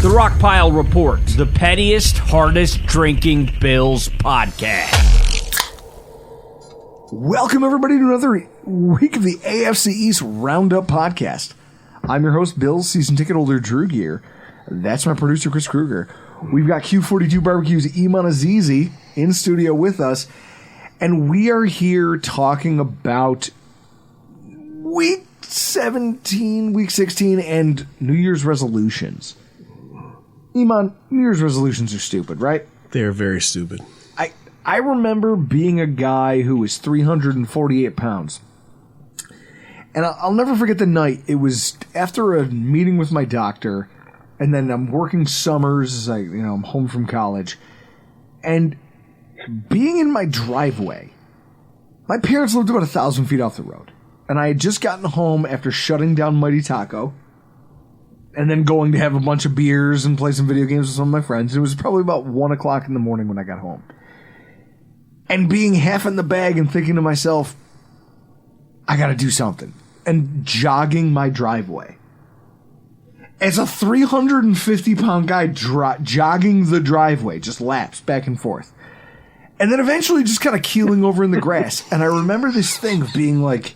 The Rockpile Report, the pettiest, hardest drinking Bills podcast. Welcome, everybody, to another week of the AFC East Roundup podcast. I'm your host, Bills season ticket holder Drew Gear. That's my producer, Chris Kruger. We've got Q42 Barbecue's Iman Azizi in studio with us, and we are here talking about week 17, week 16, and New Year's resolutions. Iman, New Year's resolutions are stupid, right? They are very stupid. I remember being a guy who was 348 pounds. And I'll never forget the night. It was after a meeting with my doctor, and then I'm working summers. I'm home from college. And being in my driveway, my parents lived about 1,000 feet off the road. And I had just gotten home after shutting down Mighty Taco, and then going to have a bunch of beers and play some video games with some of my friends. It was probably about 1 o'clock in the morning when I got home. And being half in the bag and thinking to myself, I gotta do something. And jogging my driveway. As a 350-pound guy jogging the driveway, just laps back and forth. And then eventually just kind of keeling over in the grass. And I remember this thing of being like,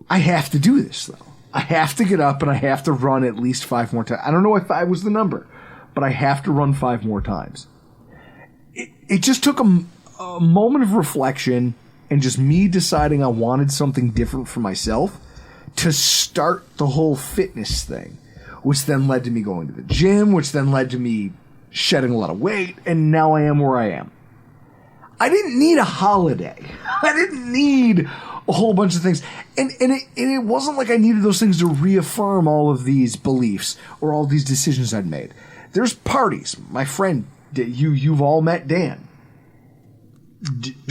I have to do this, though. I have to get up and I have to run at least 5 more times. I don't know if 5 was the number, but I have to run 5 more times. It just took a moment of reflection and just me deciding I wanted something different for myself to start the whole fitness thing, which then led to me going to the gym, which then led to me shedding a lot of weight, and now I am where I am. I didn't need a holiday. I didn't need a whole bunch of things. And it wasn't like I needed those things to reaffirm all of these beliefs or all these decisions I'd made. There's parties. My friend, you've all met Dan.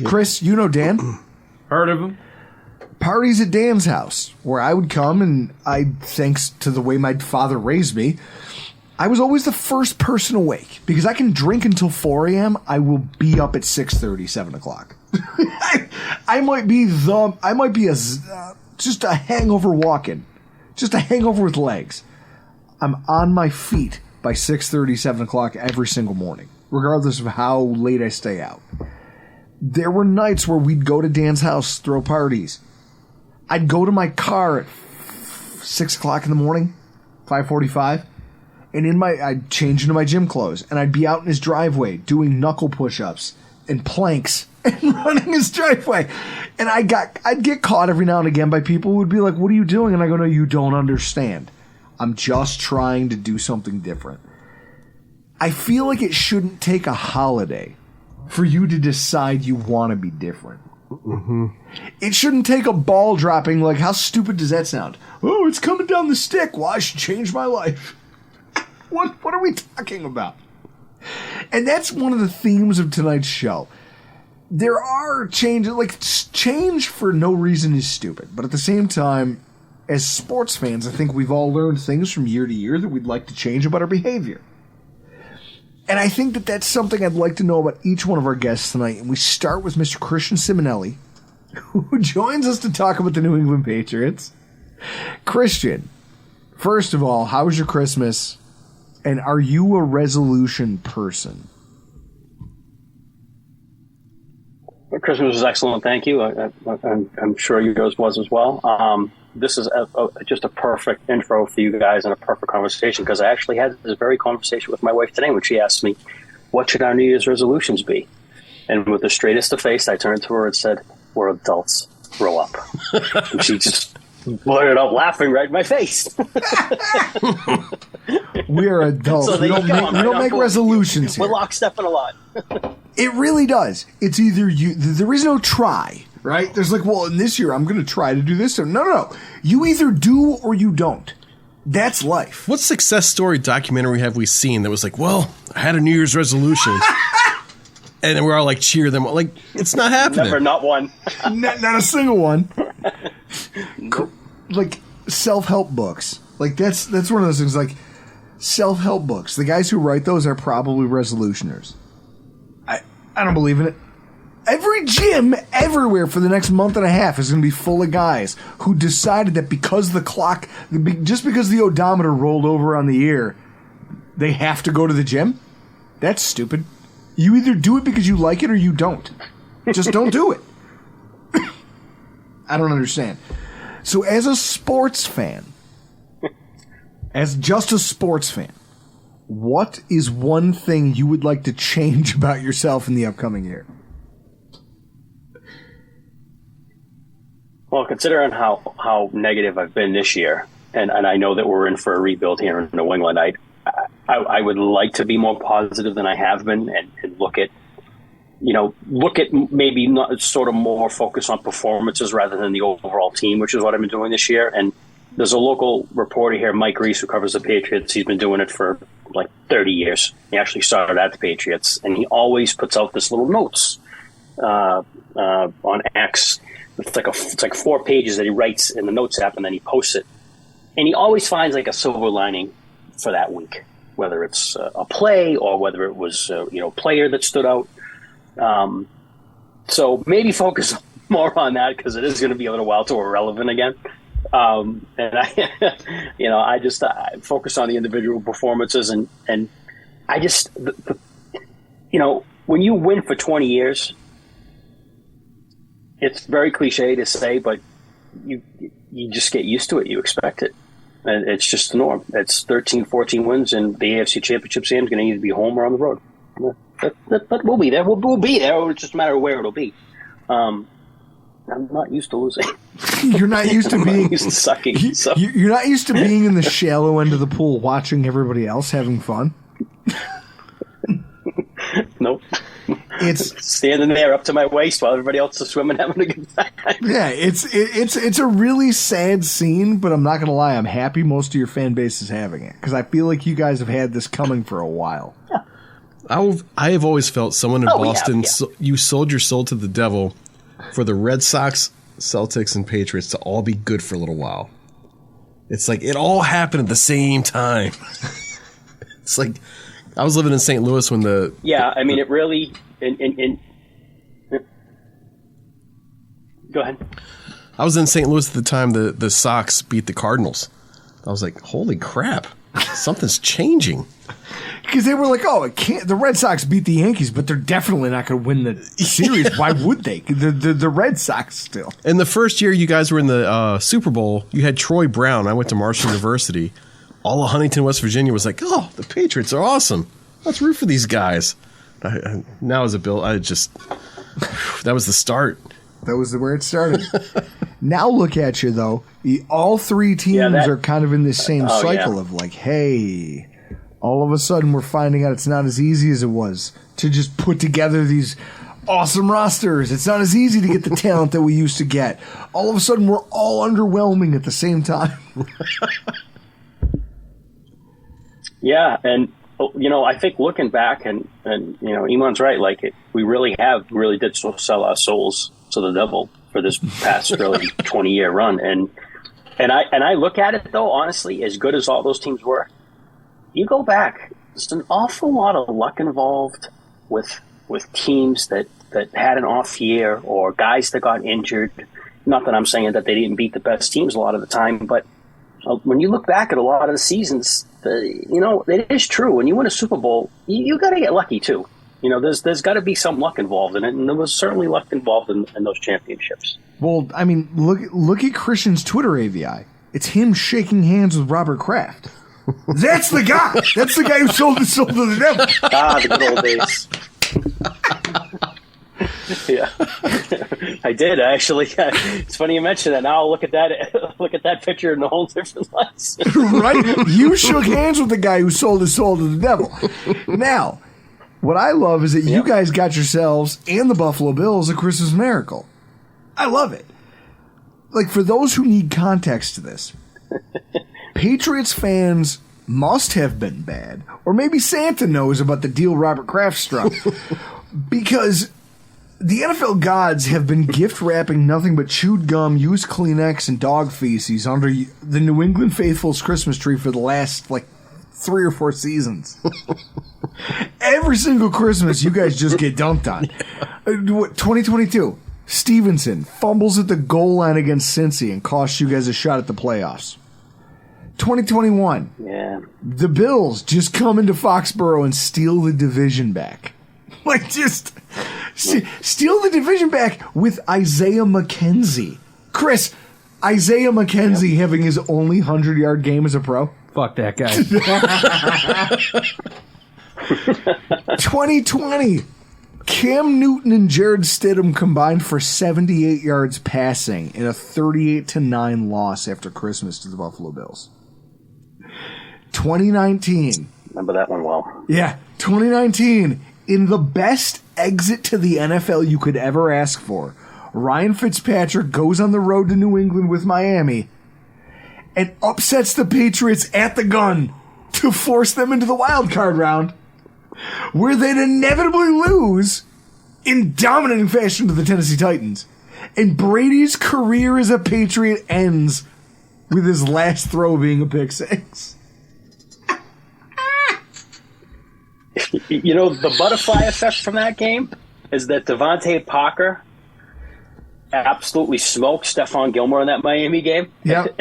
Chris, you know Dan? Heard of him? Parties at Dan's house, where I would come, and thanks to the way my father raised me, I was always the first person awake. Because I can drink until 4 a.m., I will be up at 6:30, 7 o'clock. I might be just a hangover walking. Just a hangover with legs. I'm on my feet by 6:30, 7 o'clock every single morning, regardless of how late I stay out. There were nights where we'd go to Dan's house, throw parties. I'd go to my car at 6 o'clock in the morning, 5:45, and I'd change into my gym clothes, and I'd be out in his driveway doing knuckle push-ups and planks and running his driveway. And I'd get caught every now and again by people who would be like, "What are you doing?" And I go, "No, you don't understand. I'm just trying to do something different." I feel like it shouldn't take a holiday for you to decide you want to be different. Mm-hmm. It shouldn't take a ball dropping. Like, how stupid does that sound? Oh, it's coming down the stick. Well, I should change my life. What are we talking about? And that's one of the themes of tonight's show. There are changes, like, change for no reason is stupid. But at the same time, as sports fans, I think we've all learned things from year to year that we'd like to change about our behavior. And I think that that's something I'd like to know about each one of our guests tonight. And we start with Mr. Christian Simonelli, who joins us to talk about the New England Patriots. Christian, first of all, how was your Christmas? And are you a resolution person? Christmas was excellent, thank you. I'm sure yours was as well. This is just a perfect intro for you guys and a perfect conversation, because I actually had this very conversation with my wife today when she asked me, what should our New Year's resolutions be? And with the straightest of face, I turned to her and said, we're adults, grow up. And she just blurted out laughing right in my face. We're adults. So we don't make resolutions here. We're lockstep in a lot. It really does. It's either you. There is no try, right? There's like, well, in this year, I'm going to try to do this. No. You either do or you don't. That's life. What success story documentary have we seen that was like, well, I had a New Year's resolution, and then we're all like cheer them? Like, it's not happening. Never, not one. not a single one. Like self-help books. Like that's one of those things. Like self-help books. The guys who write those are probably resolutioners. I don't believe in it. Every gym everywhere for the next month and a half is going to be full of guys who decided that because the clock, just because the odometer rolled over on the year, They have to go to the gym? That's stupid. You either do it because you like it or you don't. Just don't do it. I don't understand. So as a sports fan, as just a sports fan, what is one thing you would like to change about yourself in the upcoming year? Well, considering how negative I've been this year, and I know that we're in for a rebuild here in New England, I would like to be more positive than I have been and look at maybe not sort of more focus on performances rather than the overall team, which is what I've been doing this year. And there's a local reporter here, Mike Reese, who covers the Patriots. He's been doing it for like 30 years. He actually started at the Patriots, and he always puts out this little notes on X. It's like 4 pages that he writes in the notes app, and then he posts it. And he always finds like a silver lining for that week, whether it's a play or whether it was a player that stood out. So maybe focus more on that because it is going to be a little while till we're relevant again. And I just focus on the individual performances and I just, when you win for 20 years, it's very cliche to say, but you just get used to it. You expect it. And it's just the norm. It's 13, 14 wins, and the AFC Championship game is going to either be home or on the road. But we'll be there. We'll be there. It's just a matter of where it'll be. I'm not used to losing. You're not used to being used to sucking. So. You're not used to being in the shallow end of the pool, watching everybody else having fun. Nope. It's standing there up to my waist while everybody else is swimming, having a good time. Yeah, it's a really sad scene, but I'm not gonna lie, I'm happy most of your fan base is having it because I feel like you guys have had this coming for a while. Yeah. I have always felt someone in Boston, you sold your soul to the devil for the Red Sox, Celtics, and Patriots to all be good for a little while. It's like it all happened at the same time. It's like I was living in St. Louis when the... Yeah, I mean, it really... Go ahead. I was in St. Louis at the time the Sox beat the Cardinals. I was like, holy crap, something's changing. Because they were like, the Red Sox beat the Yankees, but they're definitely not going to win the series. Why would they? The Red Sox still. In the first year you guys were in the Super Bowl, you had Troy Brown. I went to Marshall University. All of Huntington, West Virginia was like, the Patriots are awesome. Let's root for these guys. Now as a Bill, that was the start. That was where it started. Now look at you, though. All three teams are kind of in this same cycle of like, hey, all of a sudden we're finding out it's not as easy as it was to just put together these awesome rosters. It's not as easy to get the talent that we used to get. All of a sudden we're all underwhelming at the same time. Yeah, and I think looking back, and Iman's right. Like we really did sell our souls to the devil for this past really 20-year run. And I look at it though, honestly, as good as all those teams were, you go back, there's an awful lot of luck involved with teams that had an off year or guys that got injured. Not that I'm saying that they didn't beat the best teams a lot of the time, but when you look back at a lot of the seasons, it is true. When you win a Super Bowl, you got to get lucky too. There's got to be some luck involved in it, and there was certainly luck involved in those championships. Well, I mean, look at Christian's Twitter AVI. It's him shaking hands with Robert Kraft. That's the guy. That's the guy who sold his soul to the devil. The good old days. Yeah, I did actually. It's funny you mentioned that. Now I'll look at that picture in a whole different light. Right? You shook hands with the guy who sold his soul to the devil. Now, what I love is that you guys got yourselves and the Buffalo Bills a Christmas miracle. I love it. Like, for those who need context to this, Patriots fans must have been bad, or maybe Santa knows about the deal Robert Kraft struck, because the NFL gods have been gift wrapping nothing but chewed gum, used Kleenex, and dog feces under the New England Faithful's Christmas tree for the last, 3 or 4 seasons. Every single Christmas, you guys just get dunked on. 2022, Stevenson fumbles at the goal line against Cincy and costs you guys a shot at the playoffs. 2021, the Bills just come into Foxborough and steal the division back. Like, just steal the division back with Isaiah McKenzie. Chris, Isaiah McKenzie having his only 100-yard game as a pro? Fuck that guy. 2020. Cam Newton and Jared Stidham combined for 78 yards passing in a 38-9 loss after Christmas to the Buffalo Bills. 2019. Remember that one well. Yeah, 2019. In the best exit to the NFL you could ever ask for, Ryan Fitzpatrick goes on the road to New England with Miami and upsets the Patriots at the gun to force them into the wild card round, where they'd inevitably lose in dominating fashion to the Tennessee Titans. And Brady's career as a Patriot ends with his last throw being a pick six. You know, the butterfly effect from that game is that Devontae Parker absolutely smoked Stephon Gilmore in that Miami game. Yep.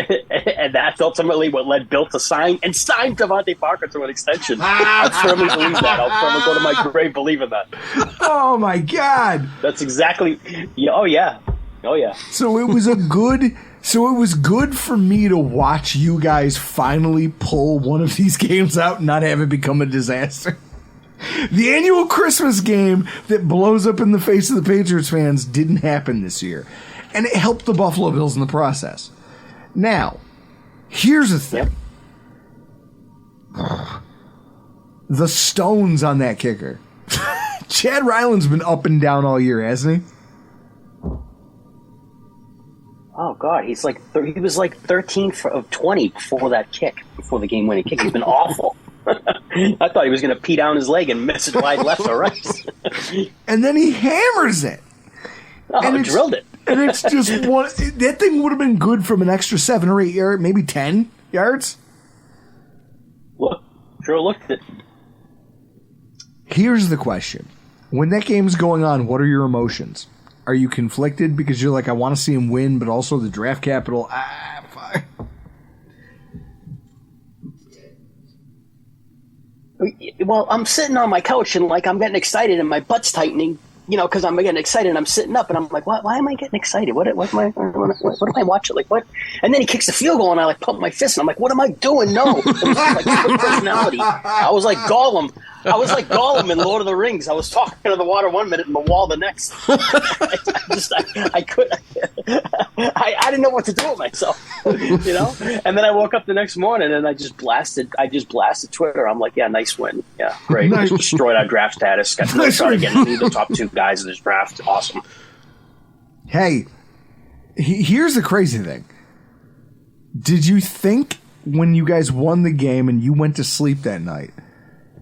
And that's ultimately what led Bill to sign Devontae Parker to an extension. I firmly believe that. I'll firmly go to my grave believing that. Oh, my God. That's exactly... Oh, yeah. So it was good for me to watch you guys finally pull one of these games out and not have it become a disaster. The annual Christmas game that blows up in the face of the Patriots fans didn't happen this year. And it helped the Buffalo Bills in the process. Now, here's the thing. Yep. The stones on that kicker. Chad Ryland's been up and down all year, hasn't he? Oh, God. He was like 13 of 20 before that kick, before the game-winning kick. He's been awful. I thought he was going to pee down his leg and miss it wide left or right. And then he hammers it. Oh, and drilled it. And it's just one. That thing would have been good from an extra 7 or 8 yards, maybe 10 yards. Sure looked it. Here's the question. When that game's going on, what are your emotions? Are you conflicted because you're like, I want to see him win, but also the draft capital? Fuck. Well, I'm sitting on my couch and like I'm getting excited and my butt's tightening, because I'm getting excited and I'm sitting up and I'm like, why am I getting excited? What am I watching? Like what? And then he kicks the field goal and I like pump my fist and I'm like, what am I doing? No, it was like split personality. I was like Gollum. In Lord of the Rings. I was talking to the water one minute and the wall the next. I didn't know what to do with myself, And then I woke up the next morning and I just blasted Twitter. I'm like, yeah, nice win. Yeah, great. Nice. Destroyed our draft status. Got to try to get into the top 2 guys in this draft. Awesome. Hey, here's the crazy thing. Did you think when you guys won the game and you went to sleep that night,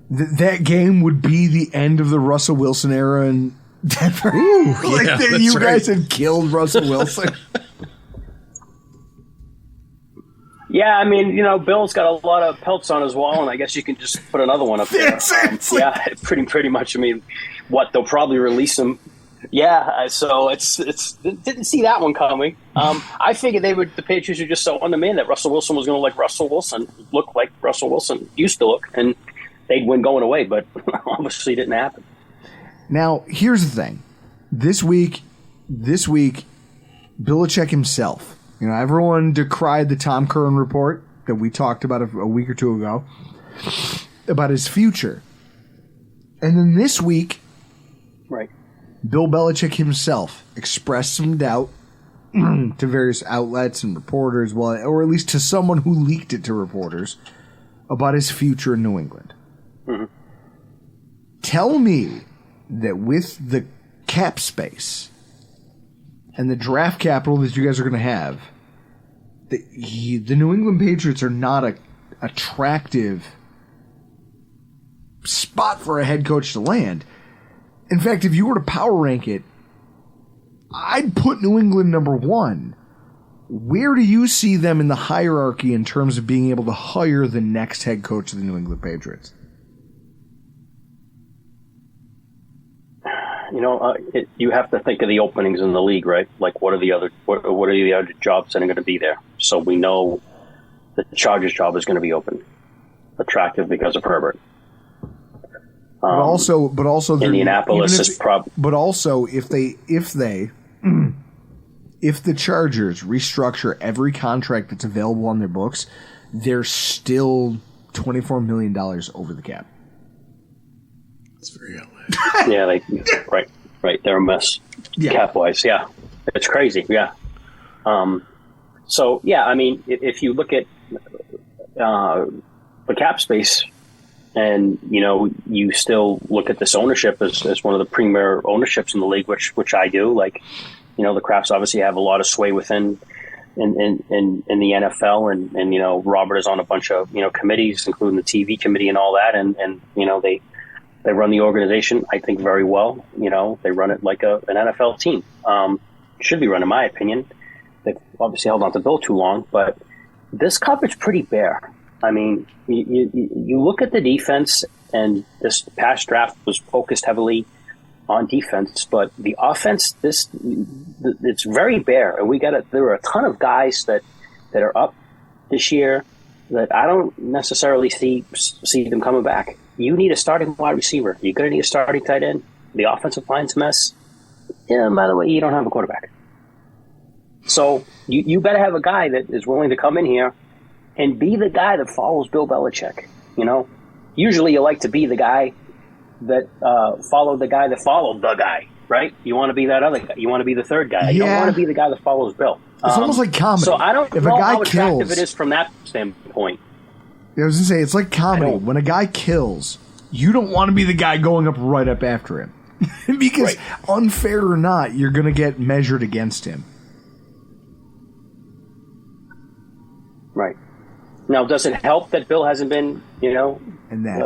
that game would be the end of the Russell Wilson era in Denver? You guys had killed Russell Wilson. Yeah, I mean, Bill's got a lot of pelts on his wall, and I guess you can just put another one up there. Yeah, pretty much. I mean, they'll probably release him. Yeah, so it's didn't see that one coming. I figured the Patriots were just so on the man that Russell Wilson was going to look like Russell Wilson used to look, and they'd win going away, but obviously it didn't happen. Now, here's the thing. This week, Belichick himself, everyone decried the Tom Curran report that we talked about a week or two ago about his future. And then this week, right, Bill Belichick himself expressed some doubt to various outlets and reporters, or at least to someone who leaked it to reporters, about his future in New England. Mm-hmm. Tell me that with the cap space and the draft capital that you guys are going to have, the New England Patriots are not a attractive spot for a head coach to land. In fact, if you were to power rank it, I'd put New England number 1. Where do you see them in the hierarchy in terms of being able to hire the next head coach of the New England Patriots? You have to think of the openings in the league, right? Like, what are the other jobs that are going to be there? So we know the Chargers job is going to be open. attractive because of Herbert. But also, Indianapolis is probably. But also, if the Chargers restructure every contract that's available on their books, they're still $24 million over the cap. It's very outlandish. Yeah, right. They're a mess, cap wise. Yeah, it's crazy. Yeah. So yeah, I mean, if you look at the cap space, and you still look at this ownership as one of the premier ownerships in the league, which I do. Like, the Crafts obviously have a lot of sway within in the NFL, and Robert is on a bunch of committees, including the TV committee and all that, and they run the organization, I think, very well. They run it like an NFL team should be run, in my opinion. They've obviously held on to Bill too long, but this coverage pretty bare. I mean, you look at the defense, and this past draft was focused heavily on defense, but the offense, it's very bare. And there are a ton of guys that are up this year that I don't necessarily see them coming back. You need a starting wide receiver. You're going to need a starting tight end. The offensive line's a mess. Yeah, by the way, you don't have a quarterback. So you better have a guy that is willing to come in here and be the guy that follows Bill Belichick. Usually you like to be the guy that followed the guy that followed the guy, right? You want to be that other guy. You want to be the third guy. You don't want to be the guy that follows Bill. It's almost like comedy. So I don't know how attractive it is from that standpoint. I was going to say, it's like comedy. When a guy kills, you don't want to be the guy going right up after him. Because unfair or not, you're going to get measured against him. Right. Now, does it help that Bill hasn't been,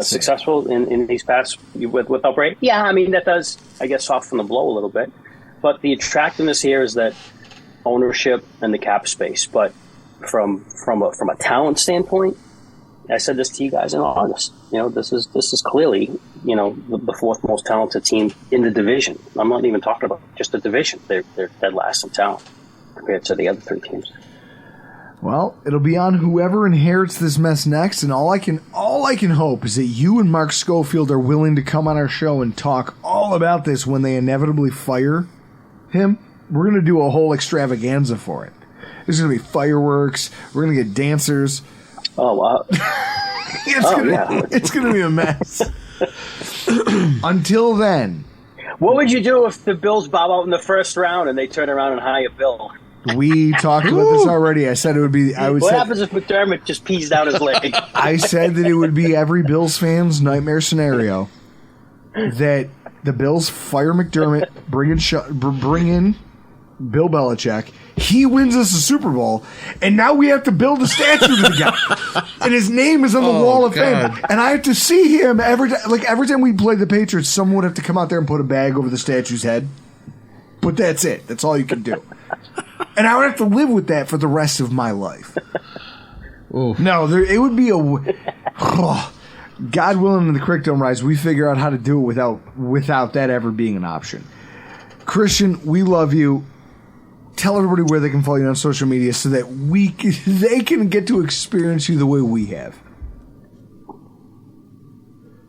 successful in these past without Brady? Yeah, I mean, that does, I guess, soften the blow a little bit. But the attractiveness here is that ownership and the cap space. But from a talent standpoint, I said this to you guys in August. This is clearly, the fourth most talented team in the division. I'm not even talking about just the division. They're dead last in talent compared to the other three teams. Well, it'll be on whoever inherits this mess next, and all I can hope is that you and Mark Schofield are willing to come on our show and talk all about this when they inevitably fire him. We're going to do a whole extravaganza for it. There's going to be fireworks. We're going to get dancers. Oh, wow. It's going to be a mess. Until then. What would you do if the Bills bow out in the first round and they turn around and hire Bill? We talked about this already. I said it would be. What happens if McDermott just pees down his leg? I said that it would be every Bills fan's nightmare scenario. That the Bills fire McDermott, bring in Bill Belichick. He wins us a Super Bowl, and now we have to build a statue to the guy, and his name is on the Wall of Fame. And I have to see him every time we play the Patriots. Someone would have to come out there and put a bag over the statue's head. But that's it. That's all you can do. And I would have to live with that for the rest of my life. No, it would be God willing, in the Crick Dome rise, we figure out how to do it without that ever being an option. Christian, we love you. Tell everybody where they can follow you on social media so that they can get to experience you the way we have.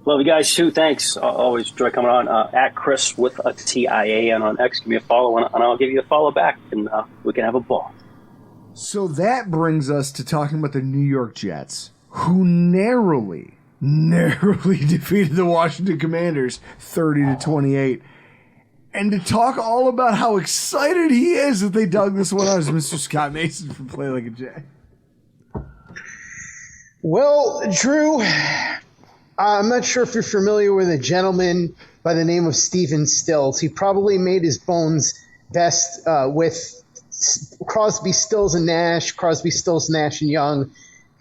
Love you guys too. Thanks. Always enjoy coming on. At Chris with a TIAN on X. Give me a follow, and I'll give you a follow back, and we can have a ball. So that brings us to talking about the New York Jets, who narrowly defeated the Washington Commanders 30-28. And to talk all about how excited he is that they dug this one out is Mr. Scott Mason from Play Like a J. Well, Drew, I'm not sure if you're familiar with a gentleman by the name of Stephen Stills. He probably made his bones best with Crosby, Stills, and Nash, Crosby, Stills, Nash, and Young,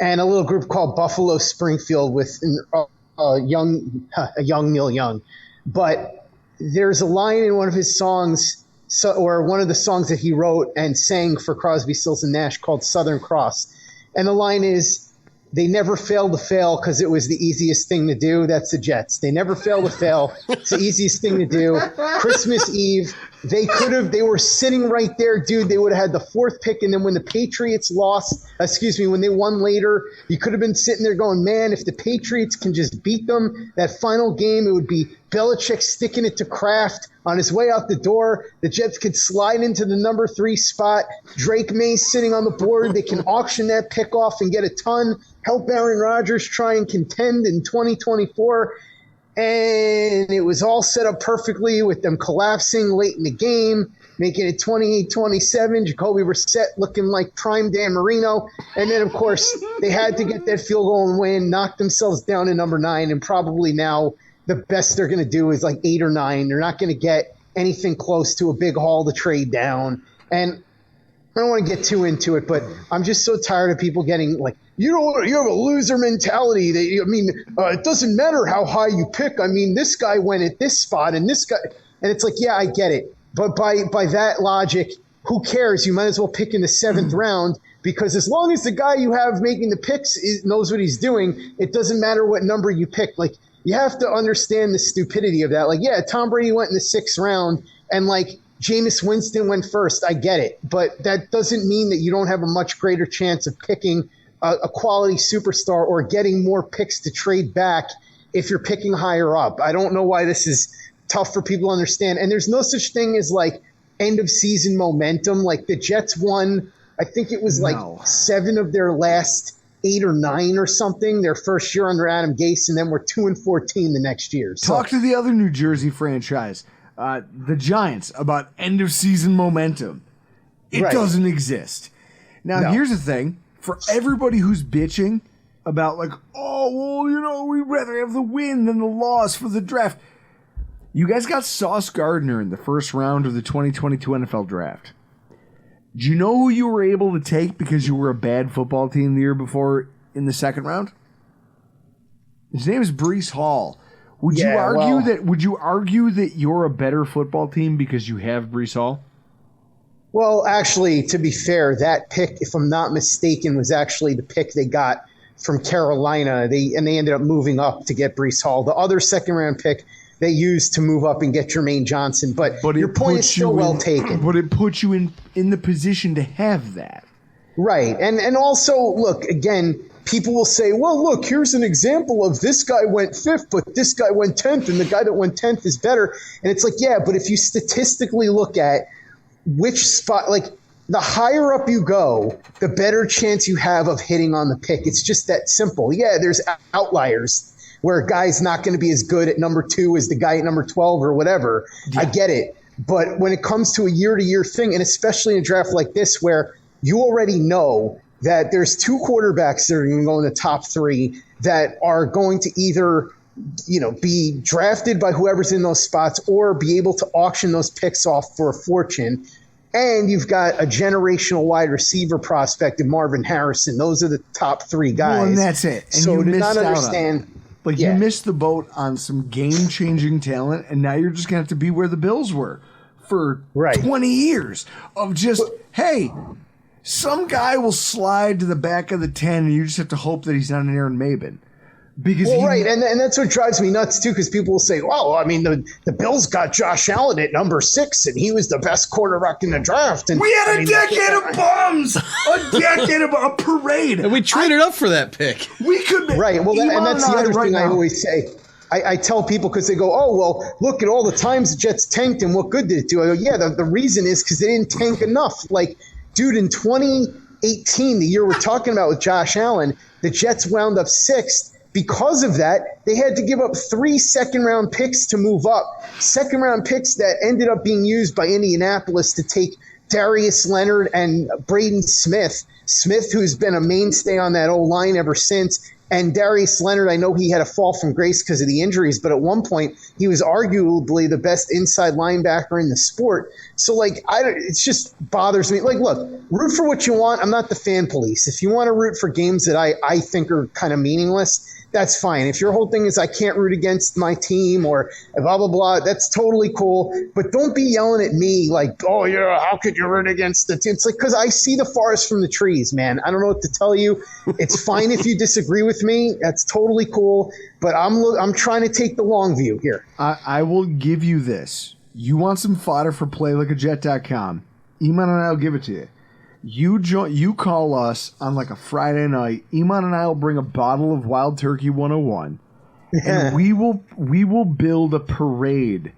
and a little group called Buffalo Springfield with a young Neil Young. But there's a line in one of his songs, or one of the songs that he wrote and sang for Crosby, Stills, and Nash called Southern Cross. And the line is, they never fail to fail because it was the easiest thing to do. That's the Jets. They never fail to fail. It's the easiest thing to do. Christmas Eve, they were sitting right there, dude. They would have had the 4th pick, and then when the Patriots when they won later, you could have been sitting there going, man, if the Patriots can just beat them, that final game, it would be Belichick sticking it to Kraft on his way out the door. The Jets could slide into the number 3 spot. Drake May sitting on the board. They can auction that pick off and get a ton. Help Aaron Rodgers try and contend in 2024. And it was all set up perfectly with them collapsing late in the game, making it 28-27. Jacoby Brissett looking like prime Dan Marino. And then, of course, they had to get that field goal and win, knock themselves down to number 9, and probably now the best they're going to do is like 8 or 9. They're not going to get anything close to a big haul to trade down. And I don't want to get too into it, but I'm just so tired of people getting like, you have a loser mentality. It doesn't matter how high you pick. I mean, this guy went at this spot and this guy, and it's like, yeah, I get it. But by that logic, who cares? You might as well pick in the 7th round, because as long as the guy you have making the picks knows what he's doing, it doesn't matter what number you pick. Like, you have to understand the stupidity of that. Like, yeah, Tom Brady went in the 6th round, and like Jameis Winston went first. I get it. But that doesn't mean that you don't have a much greater chance of picking a quality superstar or getting more picks to trade back if you're picking higher up. I don't know why this is tough for people to understand. And there's no such thing as like end of season momentum. Like the Jets won, I think it was like 7 of their last 8 or 9 or something their first year under Adam Gase, and then we're 2-14 the next year. So, talk to the other New Jersey franchise, the Giants, about end of season momentum. It doesn't exist. Now, here's the thing. For everybody who's bitching about like, oh, well, we'd rather have the win than the loss for the draft. You guys got Sauce Gardner in the first round of the 2022 NFL draft. Do you know who you were able to take because you were a bad football team the year before in the 2nd round? His name is Breece Hall. Would you argue that you're a better football team because you have Breece Hall? Well, actually, to be fair, that pick, if I'm not mistaken, was actually the pick they got from Carolina. They ended up moving up to get Breece Hall. The other 2nd round pick they used to move up and get Jermaine Johnson. But your point is still well taken. But it puts you in the position to have that. Right. And also, look, again, people will say, well, look, here's an example of this guy went 5th, but this guy went 10th, and the guy that went 10th is better. And it's like, yeah, but if you statistically look at which spot, like the higher up you go, the better chance you have of hitting on the pick. It's just that simple. Yeah, there's outliers where a guy's not going to be as good at number 2 as the guy at number 12 or whatever. Yeah. I get it. But when it comes to a year-to-year thing, and especially in a draft like this where you already know that there's 2 quarterbacks that are going to go in the top 3 that are going to either be drafted by whoever's in those spots or be able to auction those picks off for a fortune. And you've got a generational wide receiver prospect in Marvin Harrison. Those are the top 3 guys. Well, and that's it. And so you to missed not out understand. But you missed the boat on some game-changing talent, and now you're just going to have to be where the Bills were for 20 years of just, hey, some guy will slide to the back of the 10, and you just have to hope that he's not an Aaron Maben. Because and that's what drives me nuts, too, because people will say, well, I mean, the Bills got Josh Allen at number 6, and he was the best quarterback in the draft. And we had a decade of bums! A decade of a parade! And we traded up for that pick. We could be. Right, well, and that's the other thing I always say. I tell people because they go, oh, well, look at all the times the Jets tanked, and what good did it do? I go, yeah, the reason is because they didn't tank enough. Like, dude, in 2018, the year we're talking about with Josh Allen, the Jets wound up 6th. Because of that, they had to give up 3 second-round picks to move up. Second-round picks that ended up being used by Indianapolis to take Darius Leonard and Braden Smith. Smith, who's been a mainstay on that O-line ever since, And Darius Leonard, I know he had a fall from grace because of the injuries, but at one point he was arguably the best inside linebacker in the sport. So, like, it just bothers me. Like, look, root for what you want. I'm not the fan police. If you want to root for games that I think are kind of meaningless, that's fine. If your whole thing is I can't root against my team or blah, blah, blah, that's totally cool. But don't be yelling at me like, oh, yeah, how could you root against the team? It's like, because I see the forest from the trees, man. I don't know what to tell you. It's fine if you disagree with me. That's totally cool. But I'm trying to take the long view here. I will give you this. You want some fodder for playlikeajet.com. Iman and I will give it to you. You call us on like a Friday night. Iman and I will bring a bottle of Wild Turkey 101, and we will build a parade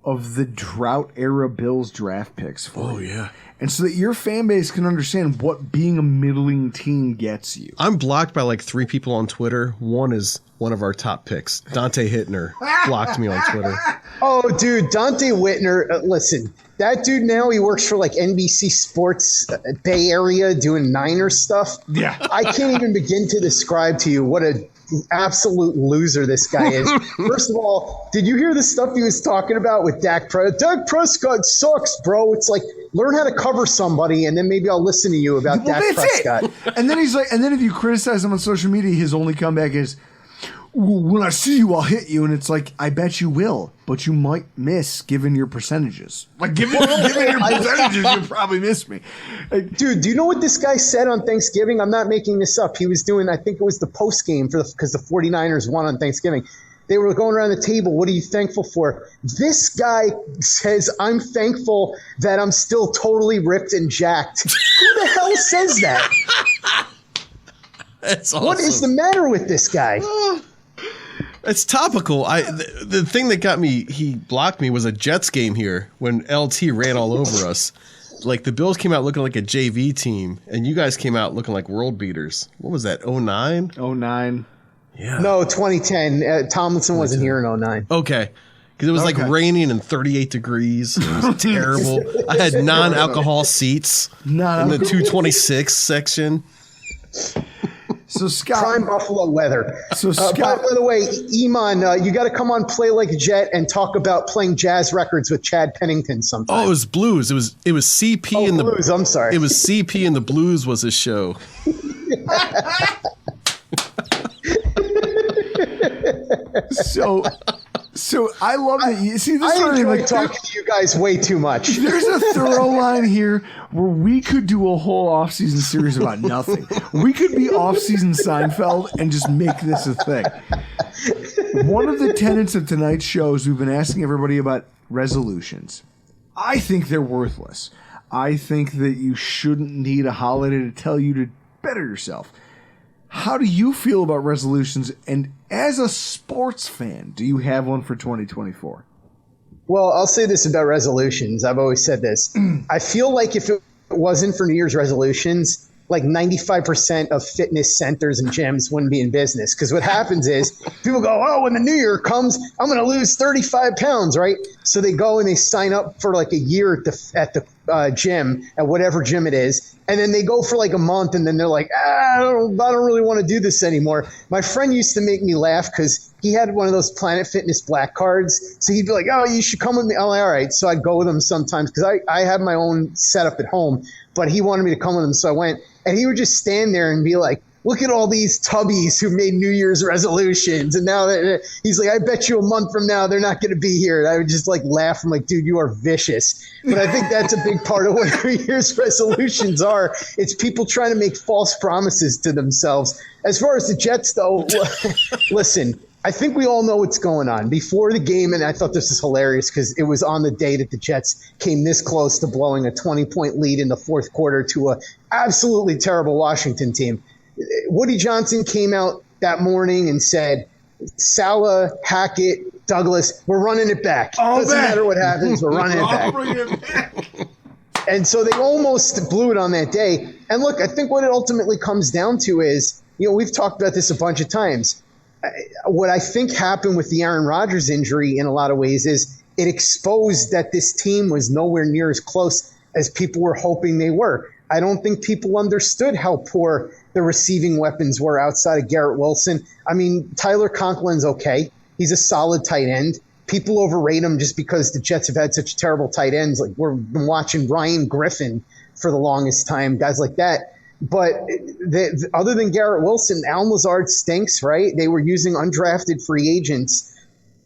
of the drought era Bills draft picks for you. Yeah. And so that your fan base can understand what being a middling team gets you. I'm blocked by like 3 people on Twitter. One is one of our top picks. Dante Hittner blocked me on Twitter. Oh, dude, Dante Whitner. Listen, that dude now, he works for like NBC Sports Bay Area doing Niners stuff. Yeah. I can't even begin to describe to you what a absolute loser this guy is. First of all, did you hear the stuff he was talking about with Dak Prescott? Dak Prescott sucks, bro. It's like, learn how to cover somebody, and then maybe I'll listen to you about Dak Prescott. And then he's like, and then if you criticize him on social media, his only comeback is, when I see you, I'll hit you. And it's like, I bet you will, but you might miss given your percentages. Like, given your percentages, you'll probably miss me. Dude, do you know what this guy said on Thanksgiving? I'm not making this up. He was doing, I think it was the post game because the 49ers won on Thanksgiving. They were going around the table. What are you thankful for? This guy says, I'm thankful that I'm still totally ripped and jacked. Who the hell says that? That's awesome. What is the matter with this guy? It's topical. The thing that got me, he blocked me, was a Jets game here when LT ran all over us. Like, the Bills came out looking like a JV team, and you guys came out looking like world beaters. What was that, 09? 09. Yeah. No, 2010. Tomlinson wasn't here in 09. Okay. Because it was like raining and 38 degrees. It was terrible. I had non-alcohol seats in the 226 section. So Scott, prime Buffalo weather. So Scott, by the way, Iman, you got to come on Play Like a Jet and talk about playing jazz records with Chad Pennington sometime. Oh, it was blues. It was CP and the blues. I'm sorry. It was CP and the blues was his show. So I love that you see this. I enjoy talking to you guys way too much. There's a thorough line here where we could do a whole off-season series about nothing. We could be off-season Seinfeld and just make this a thing. One of the tenets of tonight's show is we've been asking everybody about resolutions. I think they're worthless. I think that you shouldn't need a holiday to tell you to better yourself. How do you feel about resolutions? And as a sports fan, do you have one for 2024? Well, I'll say this about resolutions. I've always said this. I feel like if it wasn't for New Year's resolutions, like 95% of fitness centers and gyms wouldn't be in business. Because what happens is people go, oh, when the new year comes, I'm going to lose 35 pounds, right? So they go and they sign up for like a year at the gym, at whatever gym it is. And then they go for like a month and then they're like, I don't really want to do this anymore. My friend used to make me laugh because he had one of those Planet Fitness black cards. So he'd be like, oh, you should come with me. I'm like, all right. So I'd go with him sometimes because I have my own setup at home. But he wanted me to come with him. So I went. And he would just stand there and be like, look at all these tubbies who made New Year's resolutions. And now he's like, I bet you a month from now they're not going to be here. And I would just like laugh. I'm like, dude, you are vicious. But I think that's a big part of what New Year's resolutions are. It's people trying to make false promises to themselves. As far as the Jets, though, listen, I think we all know what's going on. Before the game, and I thought this is hilarious because it was on the day that the Jets came this close to blowing a 20-point lead in the fourth quarter to a absolutely terrible Washington team. Woody Johnson came out that morning and said, Salah, Hackett, Douglas, we're running it back. Doesn't matter what happens, we're running it back. And so they almost blew it on that day. And look, I think what it ultimately comes down to is, we've talked about this a bunch of times. What I think happened with the Aaron Rodgers injury in a lot of ways is it exposed that this team was nowhere near as close as people were hoping they were. I don't think people understood how poor the receiving weapons were outside of Garrett Wilson. I mean, Tyler Conklin's okay. He's a solid tight end. People overrate him just because the Jets have had such terrible tight ends. Like, we've been watching Ryan Griffin for the longest time, guys like that. But other than Garrett Wilson, Allen Lazard stinks, right? They were using undrafted free agents.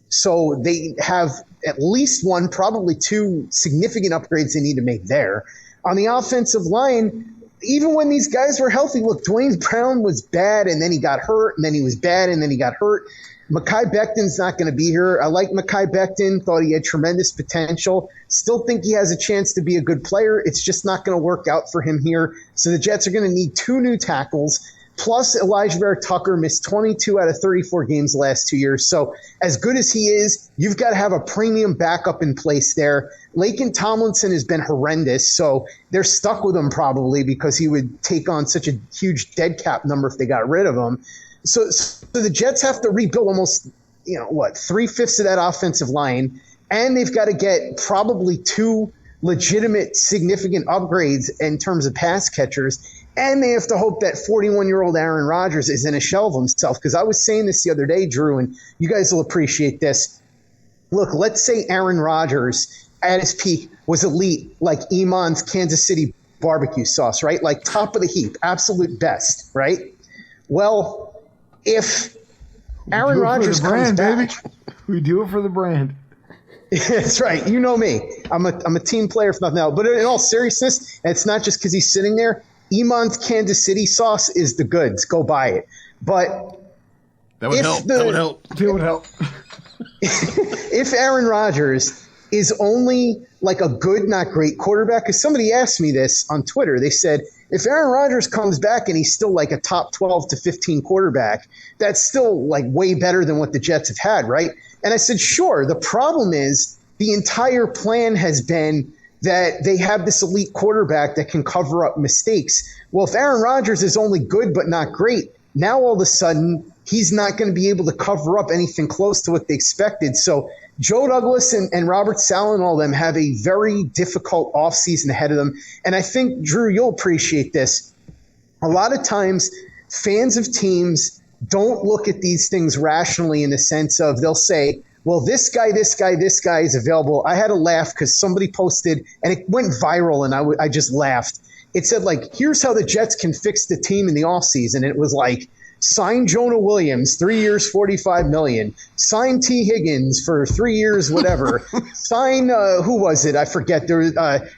So they have at least one, probably two significant upgrades they need to make there. On the offensive line, even when these guys were healthy, look, Dwayne Brown was bad, and then he got hurt, and then he was bad, and then he got hurt. Mekhi Becton's not going to be here. I like Mekhi Becton, thought he had tremendous potential. Still think he has a chance to be a good player. It's just not going to work out for him here. So the Jets are going to need two new tackles. Plus, Elijah Bear Tucker missed 22 out of 34 games the last 2 years. So as good as he is, you've got to have a premium backup in place there. Laken Tomlinson has been horrendous, so they're stuck with him probably because he would take on such a huge dead cap number if they got rid of him. So the Jets have to rebuild almost, 3/5 of that offensive line, and they've got to get probably two legitimate significant upgrades in terms of pass catchers. And they have to hope that 41-year-old Aaron Rodgers isn't a shell of himself. Because I was saying this the other day, Drew, and you guys will appreciate this. Look, let's say Aaron Rodgers at his peak was elite, like Iman's Kansas City barbecue sauce, right? Like top of the heap, absolute best, right? Well, if Aaron Rodgers comes back, we do it for the brand. That's right. You know me. I'm a team player if nothing else. But in all seriousness, it's not just because he's sitting there. Iman's Kansas City sauce is the goods. Go buy it. But that would help. That would help. If Aaron Rodgers is only like a good, not great quarterback, because somebody asked me this on Twitter. They said, if Aaron Rodgers comes back and he's still like a top 12 to 15 quarterback, that's still like way better than what the Jets have had, right? And I said, sure. The problem is the entire plan has been that they have this elite quarterback that can cover up mistakes. Well, if Aaron Rodgers is only good but not great, now all of a sudden he's not going to be able to cover up anything close to what they expected. So Joe Douglas and Robert Saleh and all of them have a very difficult offseason ahead of them. And I think, Drew, you'll appreciate this. A lot of times fans of teams don't look at these things rationally in the sense of they'll say, well, this guy is available. I had to laugh because somebody posted, and it went viral, and I just laughed. It said, like, here's how the Jets can fix the team in the offseason. It was like, sign Jonah Williams, 3 years, $45 million. Sign T. Higgins for 3 years, whatever. Sign, who was it? I forget. There was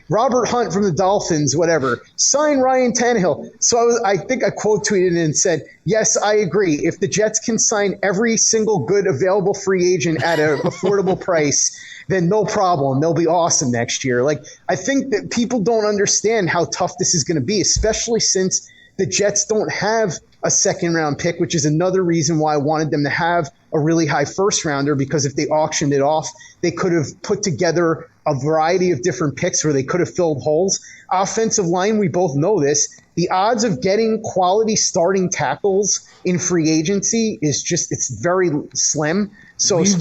Robert Hunt from the Dolphins, whatever. Sign Ryan Tannehill. So I think I quote tweeted and said, yes, I agree. If the Jets can sign every single good available free agent at an affordable price, then no problem. They'll be awesome next year. Like, I think that people don't understand how tough this is going to be, especially since the Jets don't have a second-round pick, which is another reason why I wanted them to have a really high first-rounder, because if they auctioned it off, they could have put together a variety of different picks where they could have filled holes. Offensive line, we both know this. The odds of getting quality starting tackles in free agency is just – it's very slim. So we've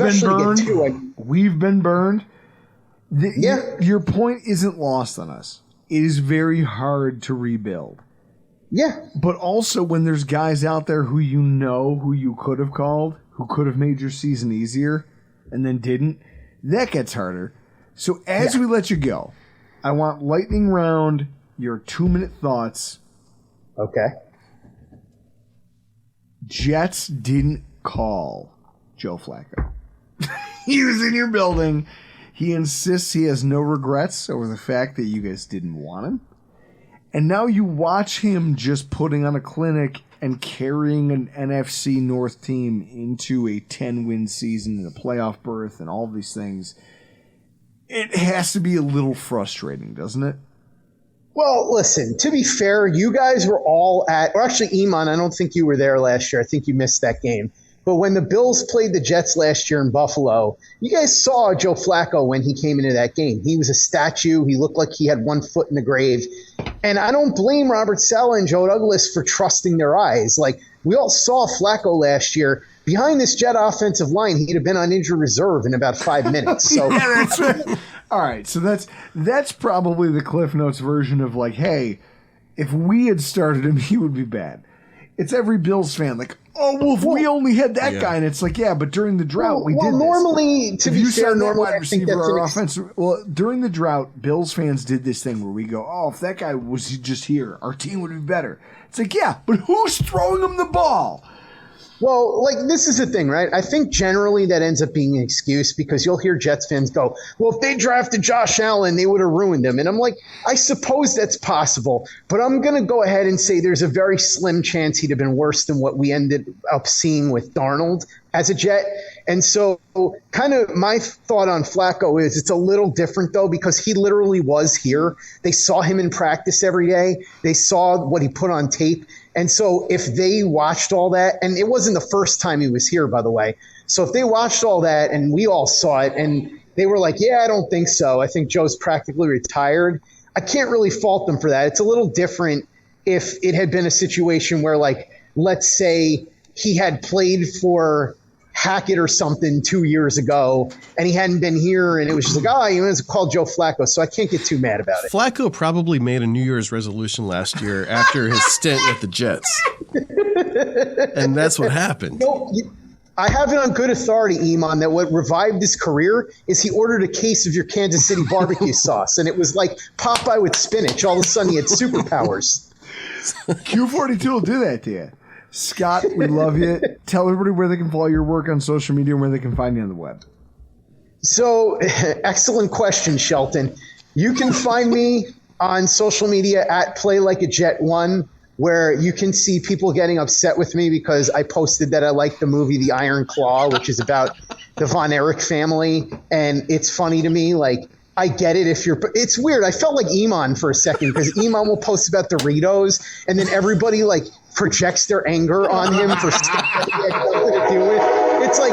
been burned. Your point isn't lost on us. It is very hard to rebuild. Yeah. But also when there's guys out there who who you could have called, who could have made your season easier and then didn't, that gets harder. So as we let you go, I want lightning round your 2-minute thoughts. Okay. Jets didn't call Joe Flacco. He was in your building. He insists he has no regrets over the fact that you guys didn't want him. And now you watch him just putting on a clinic and carrying an NFC North team into a 10-win season and a playoff berth and all these things. It has to be a little frustrating, doesn't it? Well, listen, to be fair, you guys were all or actually, Iman, I don't think you were there last year. I think you missed that game. But when the Bills played the Jets last year in Buffalo, you guys saw Joe Flacco when he came into that game. He was a statue. He looked like he had one foot in the grave. And I don't blame Robert Saleh and Joe Douglas for trusting their eyes. Like, we all saw Flacco last year. Behind this Jet offensive line, he'd have been on injured reserve in about 5 minutes. So yeah, that's right. All right, so that's probably the Cliff Notes version of like, hey, if we had started him, he would be bad. It's every Bills fan like, oh, well, if we only had that guy, and it's like, yeah, but during the drought, we did this. Normally, to be fair, normally wide receiver or offense. Well, during the drought, Bills fans did this thing where we go, oh, if that guy was just here, our team would be better. It's like, yeah, but who's throwing him the ball? Well, like, this is the thing, right? I think generally that ends up being an excuse because you'll hear Jets fans go, well, if they drafted Josh Allen, they would have ruined him. And I'm like, I suppose that's possible, but I'm going to go ahead and say there's a very slim chance he'd have been worse than what we ended up seeing with Darnold as a Jet. And so kind of my thought on Flacco is it's a little different, though, because he literally was here. They saw him in practice every day. They saw what he put on tape. And so if they watched all that, and it wasn't the first time he was here, by the way. So if they watched all that and we all saw it and they were like, yeah, I don't think so. I think Joe's practically retired. I can't really fault them for that. It's a little different if it had been a situation where, like, let's say he had played for Hackett or something 2 years ago and he hadn't been here and it was just like, oh, you know, it's called Joe Flacco, so I can't get too mad about it. Flacco probably made a New Year's resolution last year after his stint with the Jets. And that's what happened. I have it on good authority, Iman, that what revived his career is he ordered a case of your Kansas City barbecue sauce, and it was like Popeye with spinach. All of a sudden he had superpowers. Q42 will do that to you. Scott, we love you. Tell everybody where they can follow your work on social media and where they can find you on the web. So, excellent question, Shelton. You can find me on social media at PlayLikeAJet1, where you can see people getting upset with me because I posted that I like the movie The Iron Claw, which is about the Von Erich family. And it's funny to me, like, I get it if you're – it's weird. I felt like Iman for a second because Iman will post about Doritos and then everybody, like – projects their anger on him for stuff that he had nothing to do with. It's like,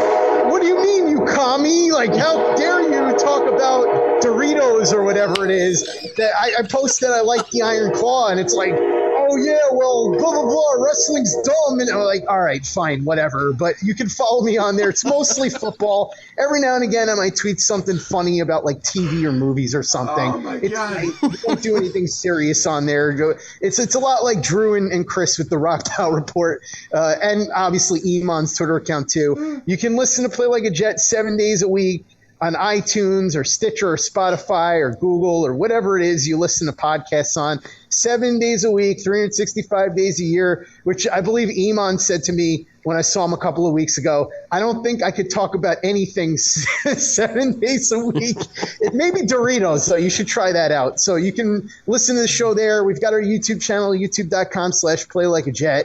what do you mean, you commie? Like, how dare you talk about Doritos or whatever it is? That I posted I like the Iron Claw, and it's like, oh yeah, well, blah blah blah, wrestling's dumb, and I'm like, all right, fine, whatever. But you can follow me on there. It's mostly football. Every now and again, I might tweet something funny about like TV or movies or something. Oh my God. I don't do anything serious on there. It's a lot like Drew and Chris with the Rock Pile Report, and obviously Iman's Twitter account too. You can listen to Play Like a Jet 7 days a week on iTunes or Stitcher or Spotify or Google or whatever it is you listen to podcasts on 7 days a week, 365 days a year, which I believe Iman said to me when I saw him a couple of weeks ago. I don't think I could talk about anything 7 days a week. It may be Doritos, so you should try that out. So you can listen to the show there. We've got our YouTube channel, youtube.com/PlayLikeAJet.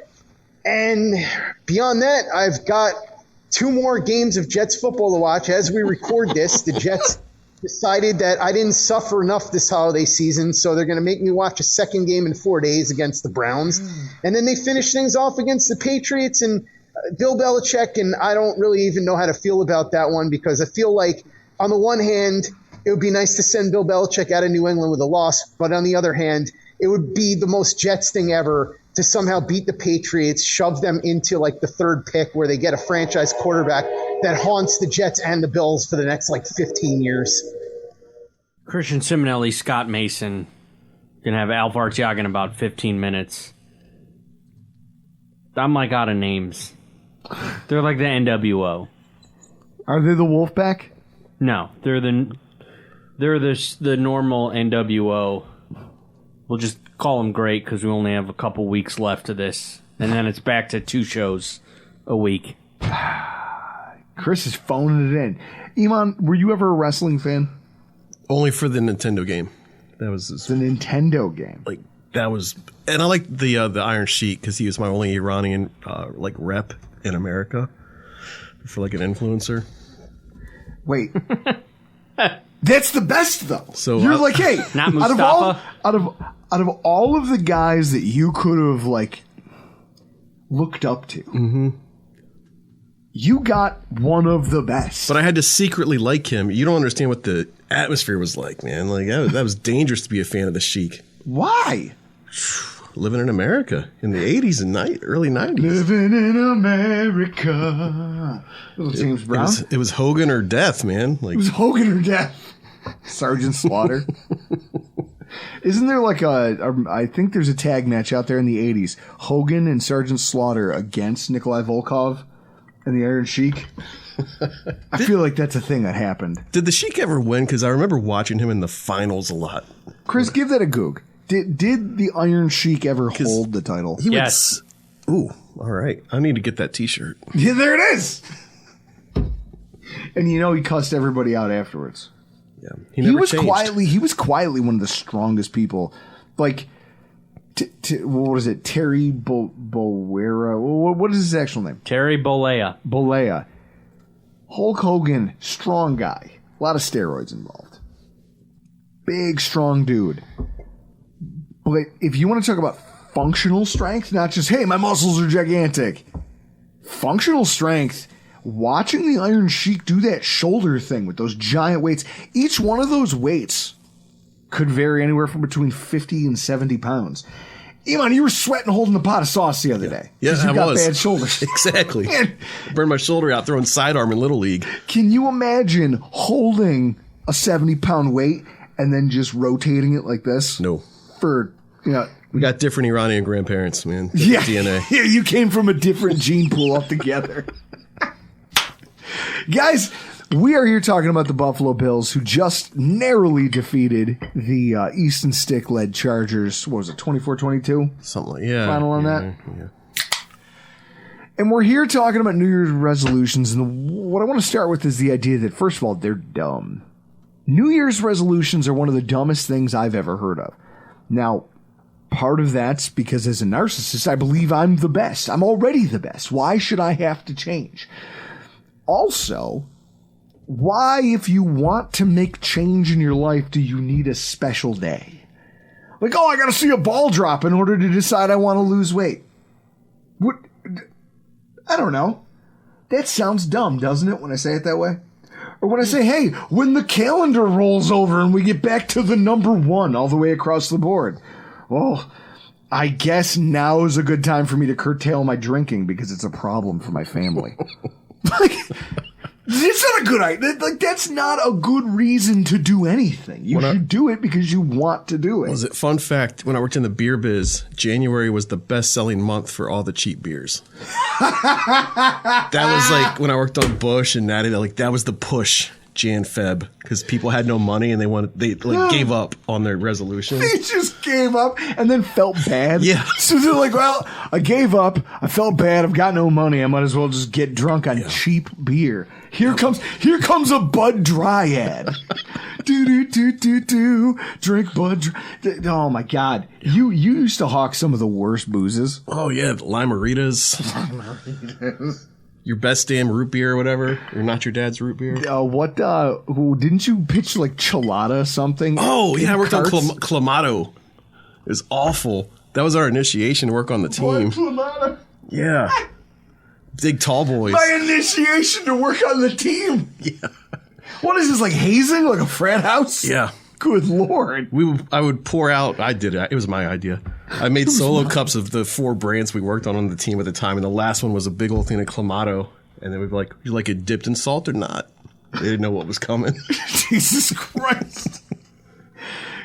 And beyond that, I've got 2 more games of Jets football to watch. As we record this, the Jets decided that I didn't suffer enough this holiday season, so they're going to make me watch a second game in 4 days against the Browns. And then they finish things off against the Patriots and Bill Belichick, and I don't really even know how to feel about that one because I feel like, on the one hand, it would be nice to send Bill Belichick out of New England with a loss, but on the other hand, it would be the most Jets thing ever to somehow beat the Patriots, shove them into like the 3rd pick where they get a franchise quarterback that haunts the Jets and the Bills for the next like 15 years. Christian Simonelli, Scott Mason, gonna have Alf Arteaga in about 15 minutes. I'm like out of names. They're like the NWO. Are they the Wolfpack? No, they're the normal NWO. We'll just call them great because we only have a couple weeks left of this, and then it's back to 2 shows a week. Chris is phoning it in. Iman, were you ever a wrestling fan? Only for the Nintendo game. That was the Nintendo game. Like that was, and I liked the Iron Sheik because he was my only Iranian like rep in America for like an influencer. Wait. That's the best though. So you're like, hey, not Mustafa. out of all of the guys that you could have like looked up to, you got one of the best. But I had to secretly like him. You don't understand what the atmosphere was like, man. Like that was dangerous to be a fan of the Sheik. Why? Living in America in the 80s and early 90s. Living in America. Little James Brown. It was Hogan or death, man. Like, it was Hogan or death. Sergeant Slaughter. Isn't there like I think there's a tag match out there in the 80s. Hogan and Sergeant Slaughter against Nikolai Volkov and the Iron Sheik. I feel like that's a thing that happened. Did the Sheik ever win? Because I remember watching him in the finals a lot. Chris, give that a goog. Did the Iron Sheik ever hold the title? Yes. Ooh, all right. I need to get that T-shirt. Yeah, there it is. And he cussed everybody out afterwards. Yeah, he was quietly one of the strongest people. Like, what was it? Terry Bollea. What is his actual name? Terry Bollea. Bollea. Hulk Hogan, strong guy. A lot of steroids involved. Big, strong dude. But if you want to talk about functional strength, not just, hey, my muscles are gigantic. Functional strength, watching the Iron Sheik do that shoulder thing with those giant weights, each one of those weights could vary anywhere from between 50 and 70 pounds. Iman, you were sweating holding the pot of sauce the other day. Yeah, you got bad shoulders. Exactly. Burned my shoulder out throwing sidearm in Little League. Can you imagine holding a 70-pound weight and then just rotating it like this? No. We got different Iranian grandparents, man. DNA. Yeah, you came from a different gene pool altogether. Guys, we are here talking about the Buffalo Bills, who just narrowly defeated the Easton Stick-led Chargers. What was it, 24-22? Something like yeah. Final on that? Yeah. And we're here talking about New Year's resolutions, and what I want to start with is the idea that, first of all, they're dumb. New Year's resolutions are one of the dumbest things I've ever heard of. Now, part of that's because as a narcissist, I believe I'm the best. I'm already the best. Why should I have to change? Also, why, if you want to make change in your life, do you need a special day? Like, oh, I got to see a ball drop in order to decide I want to lose weight. What? I don't know. That sounds dumb, doesn't it, when I say it that way? Or when I say, hey, when the calendar rolls over and we get back to the number 1 all the way across the board. Well, I guess now is a good time for me to curtail my drinking because it's a problem for my family. Like, it's not a good idea. Like, that's not a good reason to do anything. You should do it because you want to do it. Was it fun fact? When I worked in the beer biz, January was the best-selling month for all the cheap beers. That was like when I worked on Bush and Natty. Like that was the push, Jan Feb, because people had no money and they gave up on their resolution. They just gave up and then felt bad. Yeah. So they're like, well, I gave up. I felt bad. I've got no money. I might as well just get drunk on cheap beer. Here comes a Bud Dry ad. do. Drink Bud Dry. Oh my God. You used to hawk some of the worst boozes. Oh yeah, Limeritas. Your best damn root beer or whatever. Or not your dad's root beer. Didn't you pitch like Chelada something? Oh yeah, I worked on Clamato. It was awful. That was our initiation to work on the team. Clamato. Yeah. Big tall boys. My initiation to work on the team. Yeah. What is this, like hazing? Like a frat house? Yeah. Good Lord. I would pour out. I did it. It was my idea. I made solo cups of the 4 brands we worked on the team at the time, and the last one was a big old thing of Clamato. And then we'd be like, you like it dipped in salt or not? They didn't know what was coming. Jesus Christ.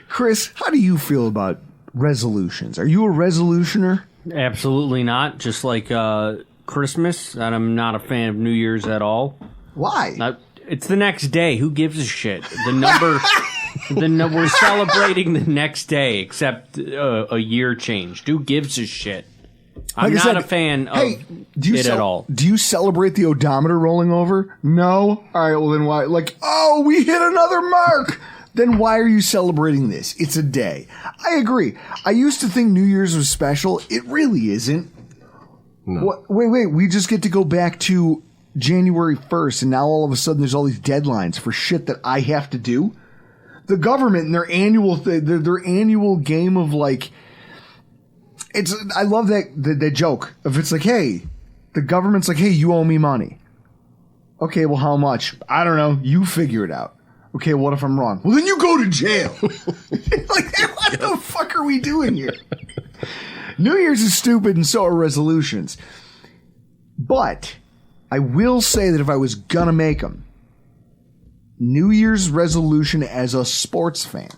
Chris, how do you feel about resolutions? Are you a resolutioner? Absolutely not. Just like Christmas, and I'm not a fan of New Year's at all. Why? It's the next day. Who gives a shit? The number... we're celebrating the next day, except a year changed. Who gives a shit? I'm not a fan of it at all. Do you celebrate the odometer rolling over? No? All right, well then why? Like, oh, we hit another mark. Then why are you celebrating this? It's a day. I agree. I used to think New Year's was special. It really isn't. No. What? Wait. We just get to go back to January 1st, and now all of a sudden there's all these deadlines for shit that I have to do. The government and their annual game of like, I love that joke of it's like, hey, the government's like, hey, you owe me money. Okay, well, how much? I don't know. You figure it out. Okay, what if I'm wrong? Well, then you go to jail. Like, what the fuck are we doing here? New Year's is stupid and so are resolutions. But I will say that if I was gonna make them, New Year's resolution as a sports fan,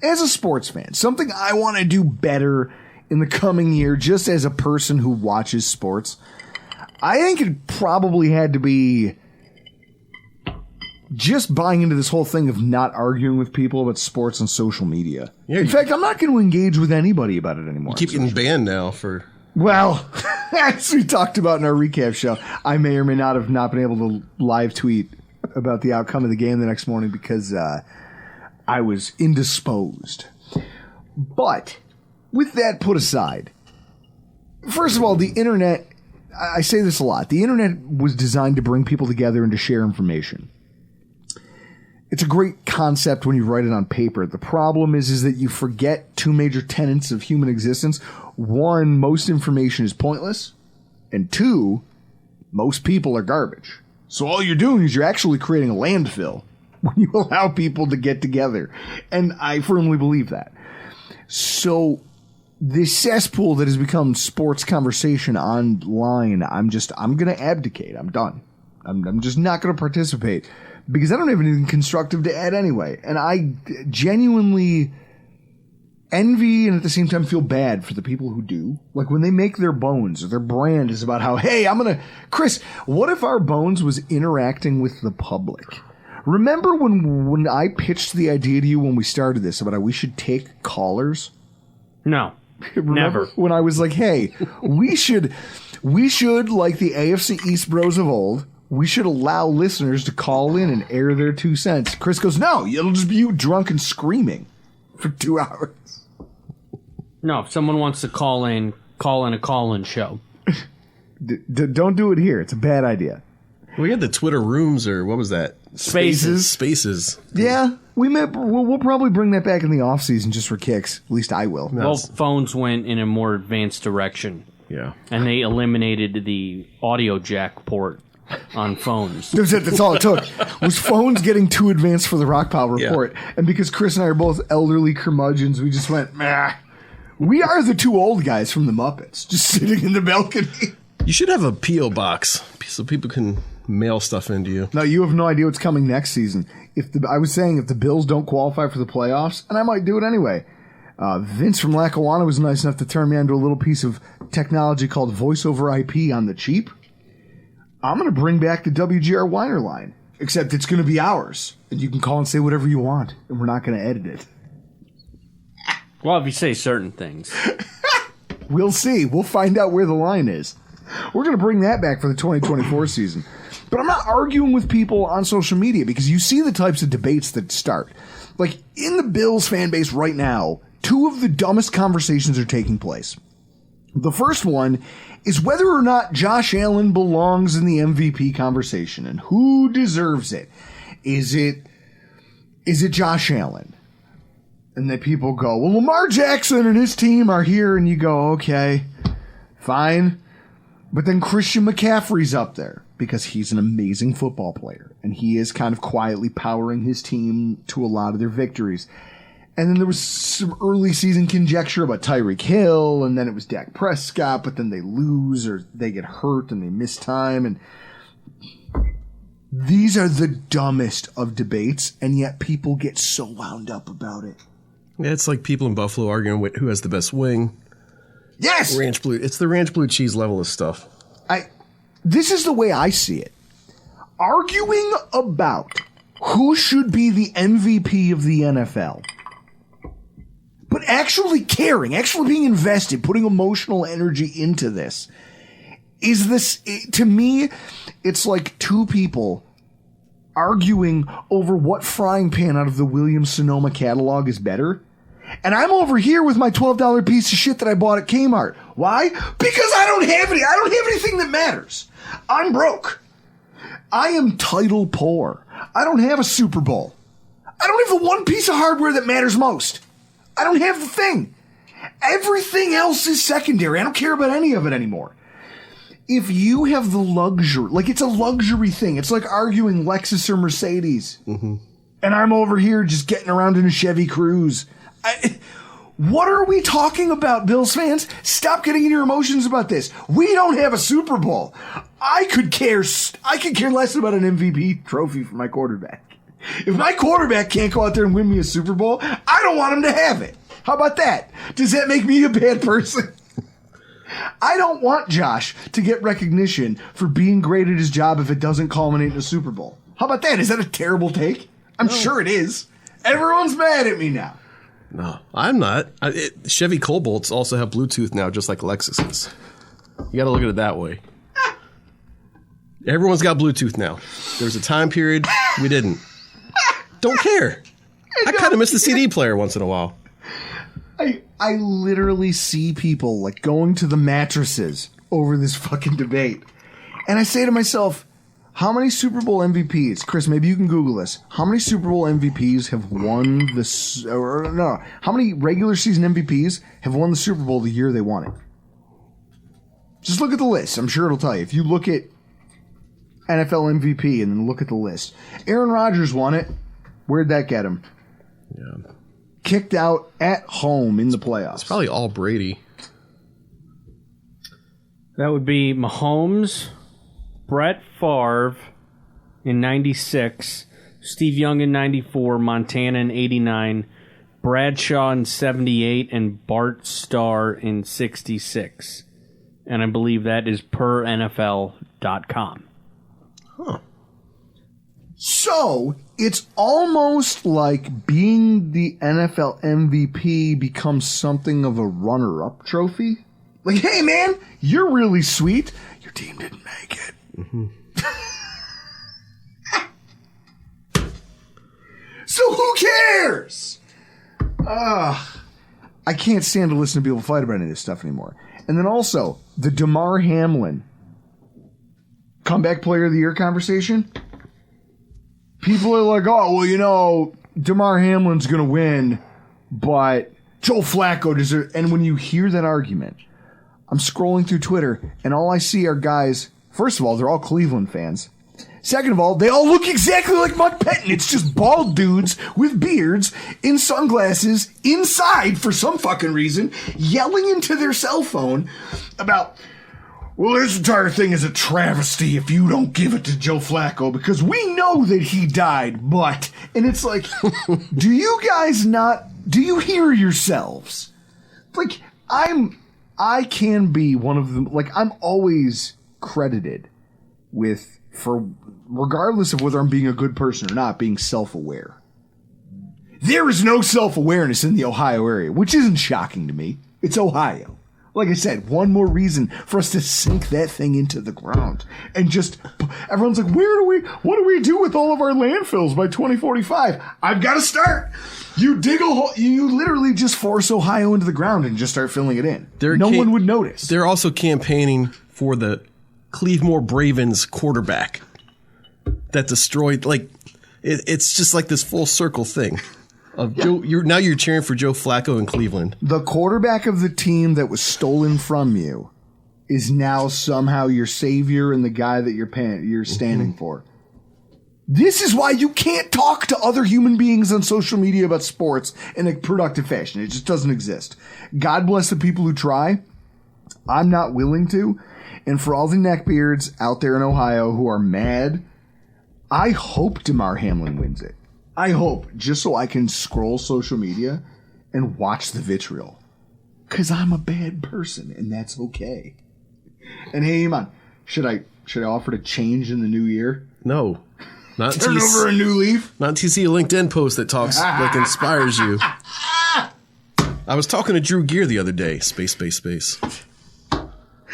as a sports fan, something I want to do better in the coming year, just as a person who watches sports, I think it probably had to be just buying into this whole thing of not arguing with people about sports on social media. Yeah, in fact, I'm not going to engage with anybody about it anymore. You keep getting banned now for... Well, as we talked about in our recap show, I may or may not have not been able to live tweet about the outcome of the game the next morning because I was indisposed. But with that put aside, first of all, the internet, I say this a lot, the internet was designed to bring people together and to share information. It's a great concept when you write it on paper. The problem is that you forget two major tenets of human existence. One, most information is pointless. And two, most people are garbage. So all you're doing is you're actually creating a landfill when you allow people to get together. And I firmly believe that. So this cesspool that has become sports conversation online, I'm going to abdicate. I'm done. I'm just not going to participate because I don't have anything constructive to add anyway. And I genuinely envy and at the same time feel bad for the people who do. Like when they make their bones or their brand is about how, hey, Chris, what if our bones was interacting with the public? Remember when I pitched the idea to you when we started this about how we should take callers? No. Remember Never. when I was like, hey, we should, like the AFC East bros of old, we should allow listeners to call in and air their 2 cents. Chris goes, no, it'll just be you drunk and screaming for 2 hours. No, if someone wants to call in a call-in show. Don't do it here. It's a bad idea. We had the Twitter rooms, or what was that? Spaces. Yeah, we'll probably bring that back in the off season just for kicks. At least I will. Well, phones went in a more advanced direction. Yeah, and they eliminated the audio jack port on phones. That's all it took. Was phones getting too advanced for the Rock Pile report, and because Chris and I are both elderly curmudgeons, we just went, meh. We are the 2 old guys from the Muppets, just sitting in the balcony. You should have a P.O. box so people can mail stuff into you. No, you have no idea what's coming next season. I was saying if the Bills don't qualify for the playoffs, and I might do it anyway. Vince from Lackawanna was nice enough to turn me onto a little piece of technology called voice over IP on the cheap. I'm going to bring back the WGR Weiner line, except it's going to be ours, and you can call and say whatever you want, and we're not going to edit it. Well, if you say certain things. We'll see. We'll find out where the line is. We're going to bring that back for the 2024 season. But I'm not arguing with people on social media because you see the types of debates that start. Like, in the Bills fan base right now, 2 of the dumbest conversations are taking place. The first one is whether or not Josh Allen belongs in the MVP conversation and who deserves it. Is it Josh Allen? And then people go, well, Lamar Jackson and his team are here. And you go, okay, fine. But then Christian McCaffrey's up there because he's an amazing football player. And he is kind of quietly powering his team to a lot of their victories. And then there was some early season conjecture about Tyreek Hill. And then it was Dak Prescott. But then they lose or they get hurt and they miss time. And these are the dumbest of debates. And yet people get so wound up about it. Yeah, it's like people in Buffalo arguing with who has the best wing. Yes! Ranch blue. It's the ranch blue cheese level of stuff. This is the way I see it. Arguing about who should be the MVP of the NFL, but actually caring, actually being invested, putting emotional energy into this, to me, it's like 2 people arguing over what frying pan out of the Williams-Sonoma catalog is better. And I'm over here with my $12 piece of shit that I bought at Kmart. Why? Because I don't have anything that matters. I'm broke. I am title poor. I don't have a Super Bowl. I don't have the one piece of hardware that matters most. I don't have the thing. Everything else is secondary. I don't care about any of it anymore. If you have the luxury, like it's a luxury thing. It's like arguing Lexus or Mercedes. Mm-hmm. And I'm over here just getting around in a Chevy Cruze. What are we talking about, Bills fans? Stop getting in your emotions about this. We don't have a Super Bowl. I could care less about an MVP trophy for my quarterback. If my quarterback can't go out there and win me a Super Bowl, I don't want him to have it. How about that? Does that make me a bad person? I don't want Josh to get recognition for being great at his job if it doesn't culminate in a Super Bowl. How about that? Is that a terrible take? I'm sure it is. Everyone's mad at me now. No, I'm not. Chevy Cobalts also have Bluetooth now, just like Lexuses. You got to look at it that way. Everyone's got Bluetooth now. There was a time period we didn't. Don't care. I kind of miss the CD player once in a while. I literally see people like going to the mattresses over this fucking debate. And I say to myself, how many Super Bowl MVPs, Chris, maybe you can Google this. How many Super Bowl MVPs have won how many regular season MVPs have won the Super Bowl the year they won it? Just look at the list. I'm sure it'll tell you. If you look at NFL MVP and then look at the list. Aaron Rodgers won it. Where'd that get him? Yeah. Kicked out at home in the playoffs. It's probably all Brady. That would be Mahomes, Brett Favre in 96, Steve Young in 94, Montana in 89, Bradshaw in 78, and Bart Starr in 66. And I believe that is per NFL.com. Huh. So, it's almost like being the NFL MVP becomes something of a runner-up trophy. Like, hey, man, you're really sweet. Your team didn't make it. Mm-hmm. So who cares? I can't stand to listen to people fight about any of this stuff anymore. And then also, the Damar Hamlin comeback player of the year conversation. People are like, oh, well, you know, Damar Hamlin's going to win, but Joe Flacco deserves. And when you hear that argument, I'm scrolling through Twitter, and all I see are guys, first of all, they're all Cleveland fans. Second of all, they all look exactly like Mike Pettin. It's just bald dudes with beards in sunglasses inside for some fucking reason, yelling into their cell phone about, well, this entire thing is a travesty if you don't give it to Joe Flacco because we know that he died, but... And it's like, do you guys not... Do you hear yourselves? Like, I can be one of them... Like, I'm always credited with, for regardless of whether I'm being a good person or not, being self-aware. There is no self-awareness in the Ohio area, which isn't shocking to me. It's Ohio. Like I said, one more reason for us to sink that thing into the ground. And just, everyone's like, what do we do with all of our landfills by 2045? I've got to start. You dig a hole, you literally just force Ohio into the ground and just start filling it in. No one would notice. They're also campaigning for the Cleveland Bravens quarterback that destroyed, like, it's just like this full circle thing. Joe, you're cheering for Joe Flacco in Cleveland. The quarterback of the team that was stolen from you is now somehow your savior and the guy that you're standing for. This is why you can't talk to other human beings on social media about sports in a productive fashion. It just doesn't exist. God bless the people who try. I'm not willing to. And for all the neckbeards out there in Ohio who are mad, I hope Damar Hamlin wins it. I hope, just so I can scroll social media and watch the vitriol. Because I'm a bad person, and that's okay. And hey, Iman, should I offer to change in the new year? No. Not Turn over a new leaf? Not until you see a LinkedIn post that talks, like, inspires you. I was talking to Drew Gear the other day. Space. We're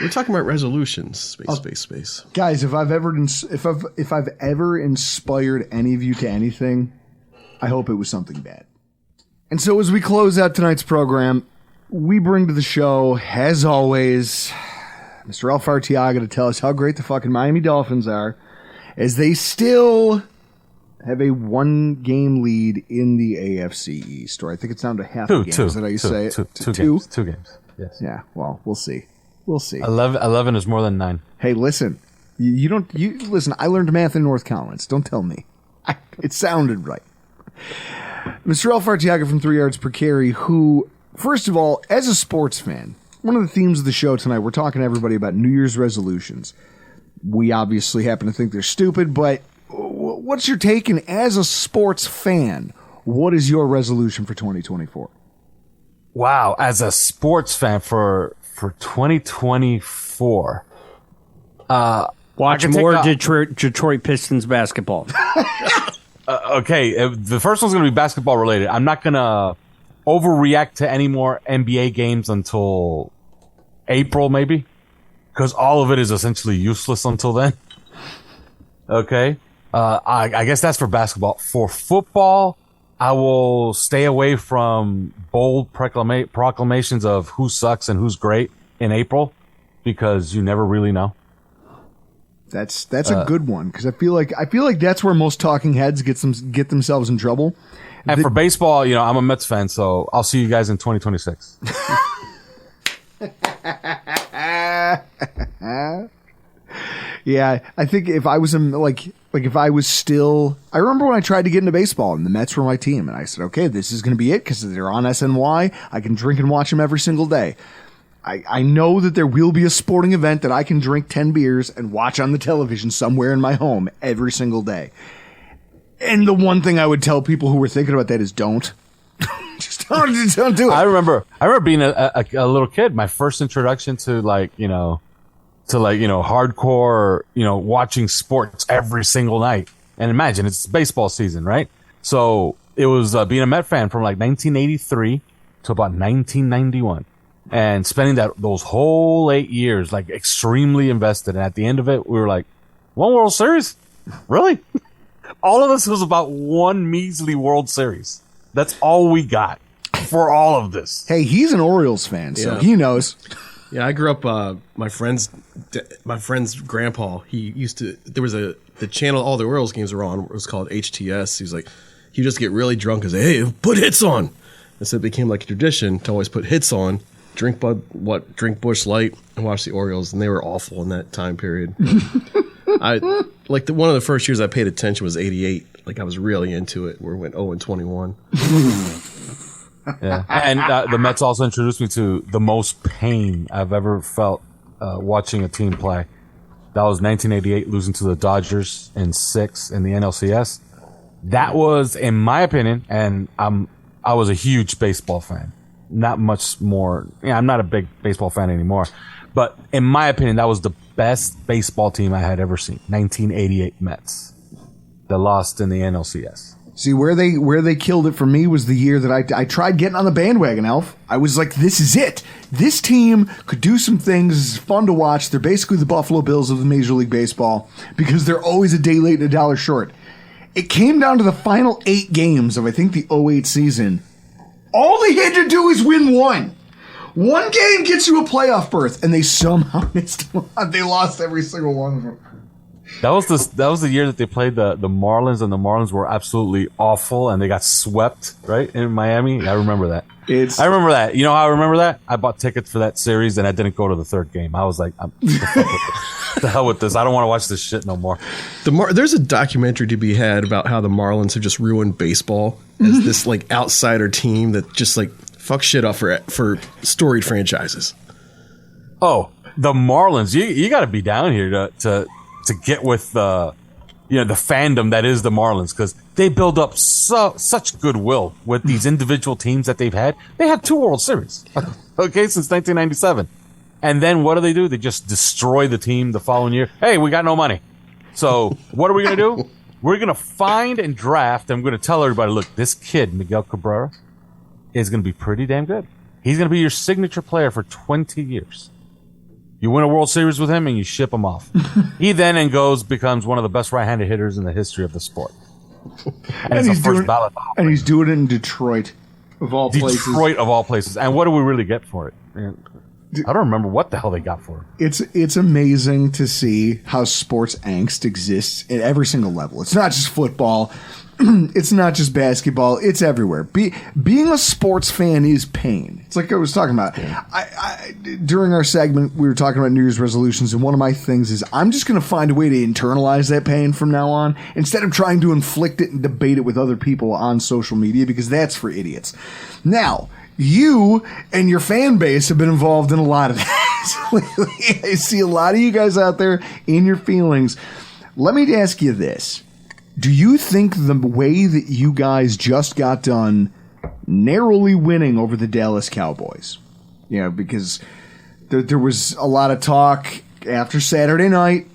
talking about resolutions. Space. Guys, if I've ever inspired any of you to anything, I hope it was something bad. And so as we close out tonight's program, we bring to the show, as always, Mr. Alf Arteaga to tell us how great the fucking Miami Dolphins are, as they still have a one-game lead in the AFC East. Or I think it's down to half a game. Is that how you say it? Two games. 2 games. Yes. Yeah, well, we'll see. We'll see. 11 is more than 9. Hey, listen. You listen, I learned math in North Collins. Don't tell me. It sounded right. Mr. Alf Arteaga from 3 Yards Per Carry, who, first of all, as a sports fan, one of the themes of the show tonight, we're talking to everybody about New Year's resolutions. We obviously happen to think they're stupid, but what's your take? And as a sports fan, what is your resolution for 2024? Wow, as a sports fan for 2024, watch more Detroit Pistons basketball. Okay, the first one's going to be basketball related. I'm not going to overreact to any more NBA games until April, maybe, because all of it is essentially useless until then. Okay, I guess that's for basketball. For football, I will stay away from bold proclamations of who sucks and who's great in April, because you never really know. That's a good one, because I feel like that's where most talking heads get themselves in trouble. And for baseball, I'm a Mets fan, so I'll see you guys in 2026. Yeah, I think if I was if I was still, I remember when I tried to get into baseball and the Mets were my team, and I said, okay, this is going to be it because they're on SNY. I can drink and watch them every single day. I know that there will be a sporting event that I can drink 10 beers and watch on the television somewhere in my home every single day. And the one thing I would tell people who were thinking about that is don't. Just don't do it. I remember being a little kid. My first introduction to hardcore, watching sports every single night. And imagine it's baseball season, right? So it was being a Met fan from 1983 to about 1991. And spending those whole 8 years, extremely invested. And at the end of it, we were like, one World Series? Really? All of this was about one measly World Series. That's all we got for all of this. Hey, he's an Orioles fan, so he knows. Yeah, I grew up, my friend's grandpa, there was the channel all the Orioles games were on, it was called HTS. He'd just get really drunk and say, hey, put hits on. And so it became like a tradition to always put hits on. Drink Busch Light and watch the Orioles, and they were awful in that time period. One of the first years I paid attention was '88. I was really into it. We went 0-21. Yeah, and the Mets also introduced me to the most pain I've ever felt watching a team play. That was 1988, losing to the Dodgers in 6 in the NLCS. That was, in my opinion, and I was a huge baseball fan. Not much more. I'm not a big baseball fan anymore. But in my opinion, that was the best baseball team I had ever seen. 1988 Mets. That lost in the NLCS. See, where they killed it for me was the year that I tried getting on the bandwagon, Alf. I was like, this is it. This team could do some things. It's fun to watch. They're basically the Buffalo Bills of the Major League Baseball because they're always a day late and a dollar short. It came down to the final 8 games of, I think, the 08 season. All they had to do is win one. One game gets you a playoff berth, and they somehow missed. They lost every single one of them. That was the year that they played the Marlins, and the Marlins were absolutely awful, and they got swept right in Miami. I remember that. I remember that. You know how I remember that? I bought tickets for that series, and I didn't go to the 3rd game. I was like, the hell with this. I don't want to watch this shit no more. There's a documentary to be had about how the Marlins have just ruined baseball as this outsider team that just fuck shit up for storied franchises. Oh, the Marlins! You got to be down here to get with the fandom that is the Marlins, because they build up such goodwill with these individual teams that they've had. They had 2 World Series, okay, since 1997, and then what do? They just destroy the team the following year. Hey, we got no money, so what are we gonna do? We're gonna find and draft. I'm gonna tell everybody, look, this kid Miguel Cabrera is going to be pretty damn good. He's going to be your signature player for 20 years. You win a World Series with him and you ship him off. He then becomes one of the best right-handed hitters in the history of the sport. And he's first ballot. And he's doing it in Detroit, of all places. Detroit, of all places. And what do we really get for it? I don't remember what the hell they got for it. It's amazing to see how sports angst exists at every single level. It's not just football. It's not just basketball. It's everywhere. Being a sports fan is pain. It's like I was talking about. During our segment, we were talking about New Year's resolutions, and one of my things is I'm just going to find a way to internalize that pain from now on instead of trying to inflict it and debate it with other people on social media, because that's for idiots. Now, you and your fan base have been involved in a lot of that. I see a lot of you guys out there in your feelings. Let me ask you this. Do you think the way that you guys just got done narrowly winning over the Dallas Cowboys, because there was a lot of talk after Saturday night.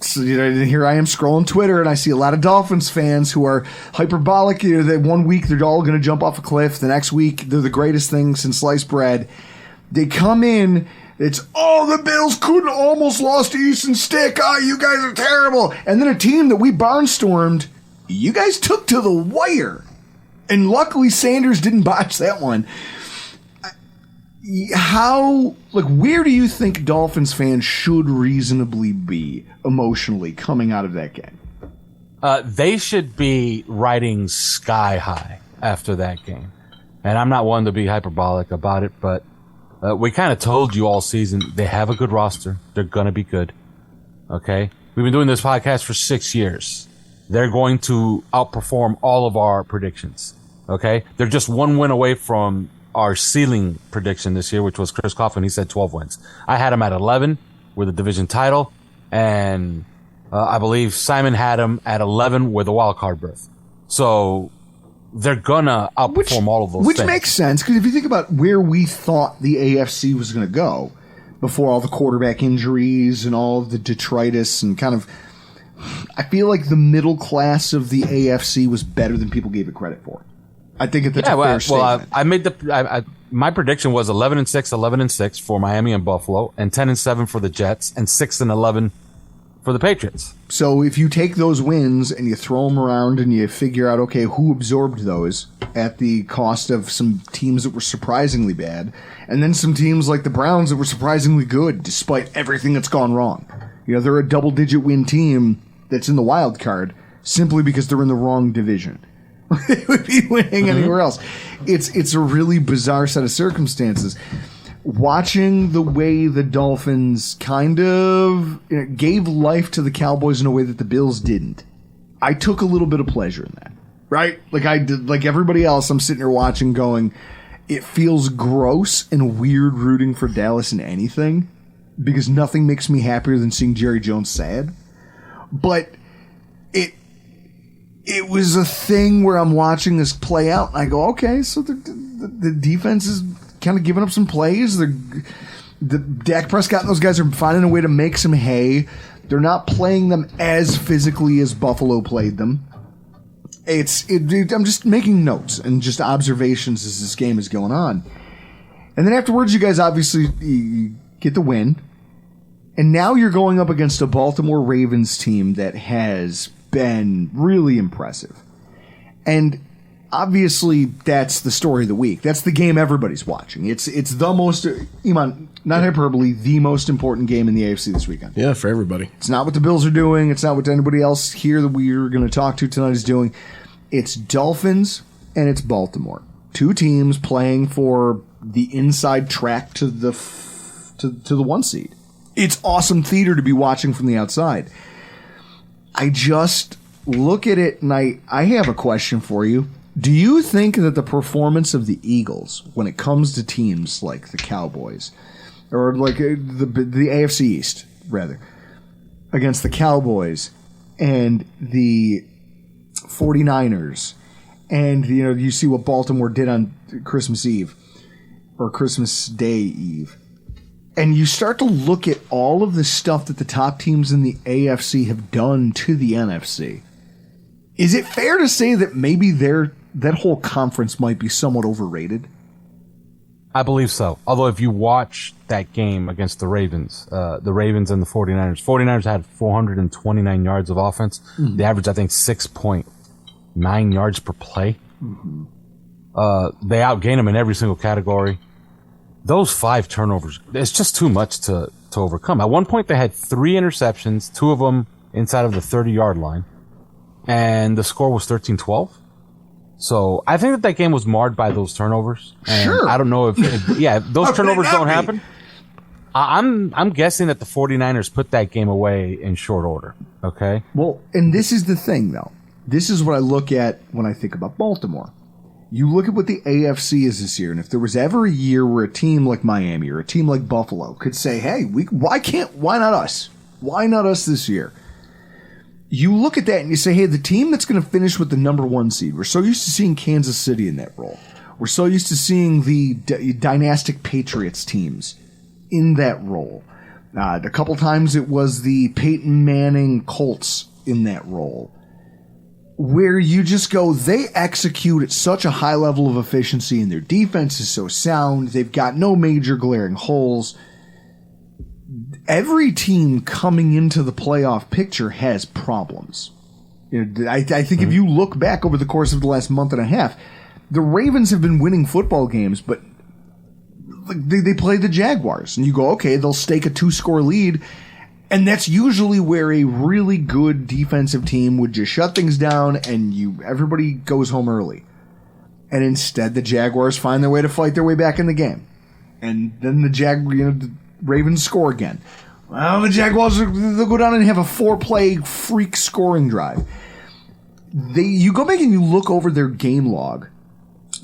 So, here I am scrolling Twitter, and I see a lot of Dolphins fans who are hyperbolic. That one week they're all going to jump off a cliff. The next week they're the greatest thing since sliced bread. They come in. It's, the Bills couldn't almost lost to Easton Stick. You guys are terrible. And then a team that we barnstormed, you guys took to the wire. And luckily Sanders didn't botch that one. Where do you think Dolphins fans should reasonably be emotionally coming out of that game? They should be riding sky high after that game. And I'm not one to be hyperbolic about it, but we kind of told you all season they have a good roster. They're going to be good. Okay? We've been doing this podcast for 6 years. They're going to outperform all of our predictions. Okay? They're just one win away from our ceiling prediction this year, which was Chris Coughlin. He said 12 wins. I had him at 11 with a division title, and I believe Simon had him at 11 with a wild card berth. So they're gonna outperform all of those which things. Makes sense, because if you think about where we thought the AFC was going to go before all the quarterback injuries and all of the detritus and kind of, I feel like the middle class of the AFC was better than people gave it credit for. I think that's a fair statement. I made my prediction was 11-6, 11-6 for Miami and Buffalo, and 10-7 for the Jets, and 6-11 for the Patriots. So if you take those wins and you throw them around and you figure out, okay, who absorbed those at the cost of some teams that were surprisingly bad, and then some teams like the Browns that were surprisingly good despite everything that's gone wrong. They're a double-digit win team that's in the wild card simply because they're in the wrong division. They would be winning anywhere else. It's a really bizarre set of circumstances. Watching the way the Dolphins kind of gave life to the Cowboys in a way that the Bills didn't, I took a little bit of pleasure in that. Right? Like I did, like everybody else, I'm sitting here watching going, it feels gross and weird rooting for Dallas in anything because nothing makes me happier than seeing Jerry Jones sad. But it was a thing where I'm watching this play out, and I go, okay, so the defense is kind of giving up some plays. The Dak Prescott and those guys are finding a way to make some hay. They're not playing them as physically as Buffalo played them. I'm just making notes and just observations as this game is going on. And then afterwards, you guys obviously you get the win. And now you're going up against a Baltimore Ravens team that has been really impressive. And obviously that's the story of the week. That's the game everybody's watching. It's the most, Iman, not hyperbole, the most important game in the AFC this weekend. Yeah, for everybody. It's not what the Bills are doing. It's not what anybody else here that we're going to talk to tonight is doing. It's Dolphins and it's Baltimore. Two teams playing for the inside track to the one seed. It's awesome theater to be watching from the outside. I just look at it and I have a question for you. Do you think that the performance of the Eagles, when it comes to teams like the Cowboys, or like the AFC East, rather, against the Cowboys and the 49ers, and you see what Baltimore did on Christmas Eve, or Christmas Day Eve, and you start to look at all of the stuff that the top teams in the AFC have done to the NFC, is it fair to say that maybe that whole conference might be somewhat overrated? I believe so. Although if you watch that game against the Ravens and the 49ers had 429 yards of offense. Mm-hmm. The average, I think, 6.9 yards per play. Mm-hmm. They outgained them in every single category. Those 5 turnovers, it's just too much to overcome. At one point, they had 3 interceptions, 2 of them inside of the 30-yard line, and the score was 13-12. So I think that game was marred by those turnovers. And sure. I don't know if those turnovers don't happen. I'm guessing that the 49ers put that game away in short order. Okay. Well, and this is the thing, though. This is what I look at when I think about Baltimore. You look at what the AFC is this year, and if there was ever a year where a team like Miami or a team like Buffalo could say, hey, why not us? Why not us this year? you look at that and you say, hey, the team that's going to finish with the number 1 seed, we're so used to seeing Kansas City in that role. We're so used to seeing the dynastic Patriots teams in that role. A couple times it was the Peyton Manning Colts in that role, where you just go, they execute at such a high level of efficiency and their defense is so sound. They've got no major glaring holes. Every team coming into the playoff picture has problems. I think if you look back over the course of the last month and a half, the Ravens have been winning football games, but they play the Jaguars. And you go, okay, they'll stake a 2-score lead. And that's usually where a really good defensive team would just shut things down and everybody goes home early. And instead, the Jaguars find their way to fight their way back in the game. And then the Ravens score again. Well, the Jaguars, they'll go down and have a 4-play freak scoring drive. You go back and you look over their game log.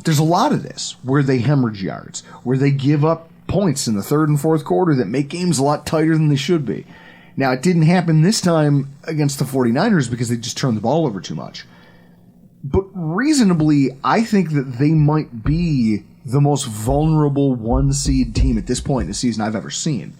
There's a lot of this where they hemorrhage yards, where they give up points in the third and fourth quarter that make games a lot tighter than they should be. Now, it didn't happen this time against the 49ers because they just turned the ball over too much. But reasonably, I think that they might be the most vulnerable 1-seed team at this point in the season I've ever seen.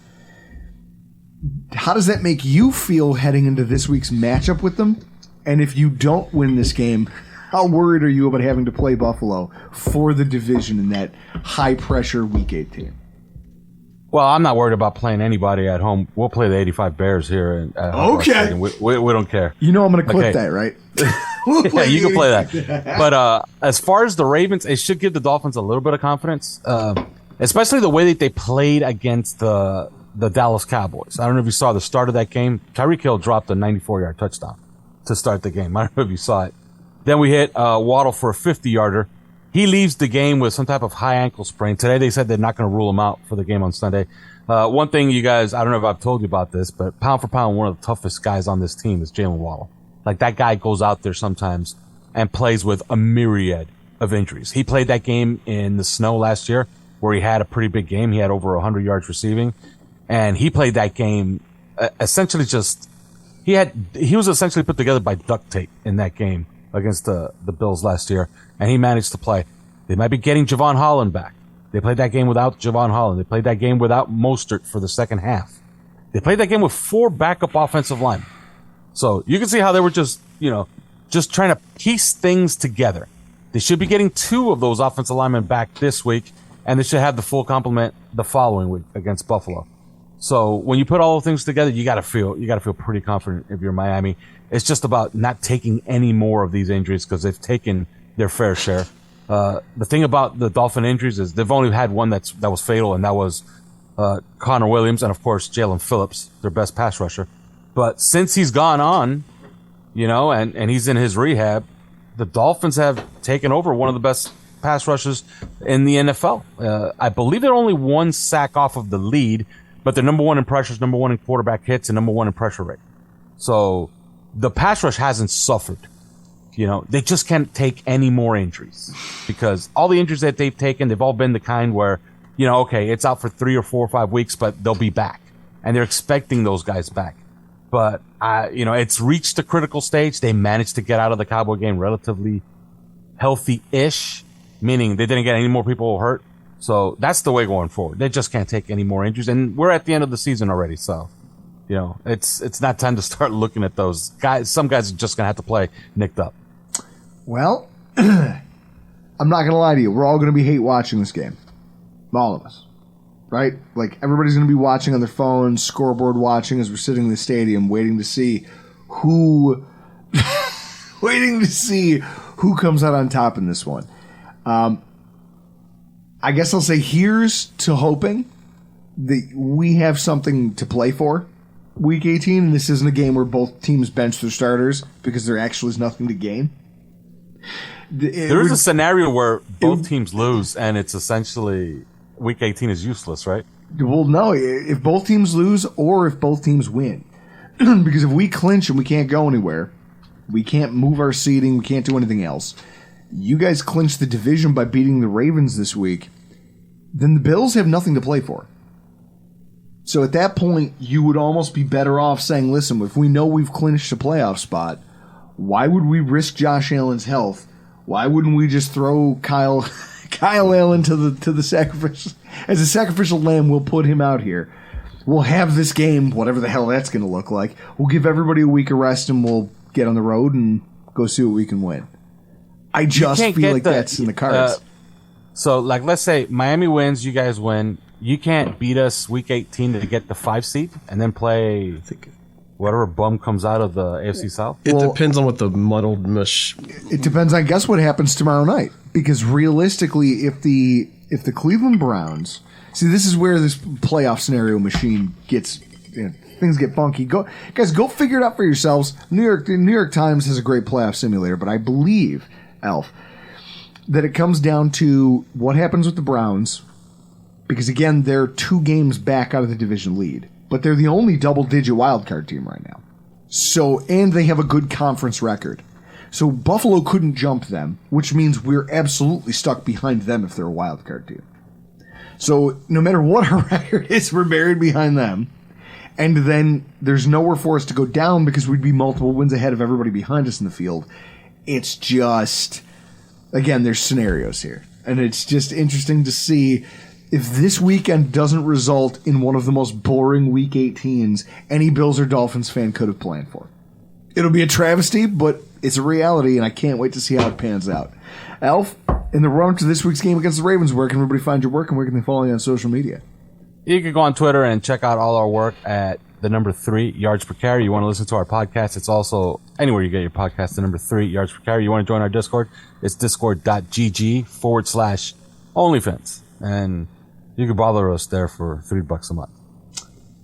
How does that make you feel heading into this week's matchup with them? And if you don't win this game, how worried are you about having to play Buffalo for the division in that high-pressure Week 18? Well, I'm not worried about playing anybody at home. We'll play the 85 Bears here. Okay. We don't care. You know I'm going to clip that, right? Yeah, you can play that. But as far as the Ravens, it should give the Dolphins a little bit of confidence, especially the way that they played against the Dallas Cowboys. I don't know if you saw the start of that game. Tyreek Hill dropped a 94-yard touchdown to start the game. I don't know if you saw it. Then we hit Waddle for a 50-yarder. He leaves the game with some type of high ankle sprain. Today they said they're not going to rule him out for the game on Sunday. One thing you guys, I don't know if I've told you about this, but pound for pound, one of the toughest guys on this team is Jalen Waddle. Like, that guy goes out there sometimes and plays with a myriad of injuries. He played that game in the snow last year where he had a pretty big game. He had over 100 yards receiving. And he played that game essentially he was essentially put together by duct tape in that game against the Bills last year, and he managed to play. They might be getting Javon Holland back. They played that game without Javon Holland. They played that game without Mostert for the second half. They played that game with 4 backup offensive linemen. So you can see how they were just trying to piece things together. They should be getting 2 of those offensive linemen back this week, and they should have the full complement the following week against Buffalo. So when you put all the things together, you got to feel pretty confident if you're Miami. It's just about not taking any more of these injuries because they've taken their fair share. The thing about the Dolphin injuries is they've only had one that was fatal, and that was Connor Williams and, of course, Jalen Phillips, their best pass rusher. But since he's gone on, and he's in his rehab, the Dolphins have taken over one of the best pass rushers in the NFL. I believe they're only 1 sack off of the lead, but they're number 1 in pressures, number 1 in quarterback hits, and number 1 in pressure rate. So the pass rush hasn't suffered. They just can't take any more injuries because all the injuries that they've taken, they've all been the kind where, okay, it's out for 3 or 4 or 5 weeks, but they'll be back. And they're expecting those guys back. But, it's reached a critical stage. They managed to get out of the Cowboy game relatively healthy-ish, meaning they didn't get any more people hurt. So that's the way going forward. They just can't take any more injuries. And we're at the end of the season already, so... it's not time to start looking at those guys. Some guys are just going to have to play nicked up. Well, I'm not going to lie to you. We're all going to be hate watching this game. All of us. Right? Like, everybody's going to be watching on their phones, scoreboard watching as we're sitting in the stadium waiting to see who comes out on top in this one. I guess I'll say here's to hoping that we have something to play for Week 18, and this isn't a game where both teams bench their starters because there actually is nothing to gain. There is a scenario where both teams lose, and it's essentially Week 18 is useless, right? Well, no. If both teams lose or if both teams win. Because if we clinch and we can't go anywhere, we can't move our seeding, we can't do anything else. You guys clinch the division by beating the Ravens this week, then the Bills have nothing to play for. So at that point, you would almost be better off saying, listen, if we know we've clinched a playoff spot, why would we risk Josh Allen's health? Why wouldn't we just throw Kyle Allen to the sacrifice as a sacrificial lamb? We'll put him out here. We'll have this game, whatever the hell that's going to look like. We'll give everybody a week of rest, and we'll get on the road and go see what we can win. I just feel like that's in the cards. So, like, let's say Miami wins, you guys win. You can't beat us week 18 to get the 5 seed and then play whatever bum comes out of the AFC South? It depends on what the muddled mush. It depends on, guess what happens tomorrow night. Because realistically, if the Cleveland Browns... See, this is where this playoff scenario machine gets... things get funky. Go figure it out for yourselves. New York Times has a great playoff simulator, but I believe, Alf, that it comes down to what happens with the Browns... Because, again, they're 2 games back out of the division lead. But they're the only double-digit wildcard team right now. So, and they have a good conference record. So Buffalo couldn't jump them, which means we're absolutely stuck behind them if they're a wildcard team. So no matter what our record is, we're buried behind them. And then there's nowhere for us to go down because we'd be multiple wins ahead of everybody behind us in the field. It's just, again, there's scenarios here. And it's just interesting to see... If this weekend doesn't result in one of the most boring Week 18s any Bills or Dolphins fan could have planned for. It'll be a travesty, but it's a reality, and I can't wait to see how it pans out. Alf, in the run to this week's game against the Ravens, where can everybody find your work, and where can they follow you on social media? You can go on Twitter and check out all our work at the number 3 yards per carry. You want to listen to our podcast, it's also anywhere you get your podcast, the number 3 yards per carry. You want to join our Discord, it's discord.gg/OnlyFans. And you can bother us there for $3 a month.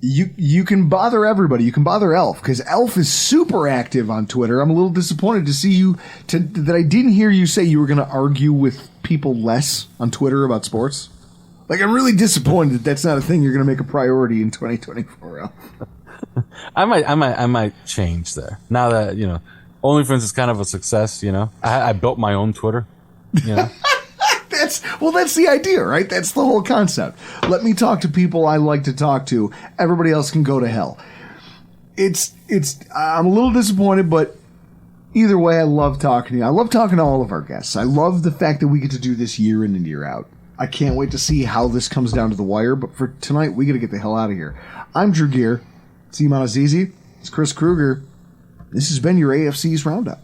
You can bother everybody. You can bother Elf, because Elf is super active on Twitter. I'm a little disappointed to see you that I didn't hear you say you were going to argue with people less on Twitter about sports. Like, I'm really disappointed that that's not a thing you're going to make a priority in 2024, Elf. I might change there now that OnlyFans is kind of a success. I built my own Twitter. That's the idea, right? That's the whole concept. Let me talk to people I like to talk to. Everybody else can go to hell. I'm a little disappointed, but either way, I love talking to you. I love talking to all of our guests. I love the fact that we get to do this year in and year out. I can't wait to see how this comes down to the wire, but for tonight, we got to get the hell out of here. I'm Drew Gear. It's Iman Azizi. It's Chris Kruger. This has been your AFC's Roundup.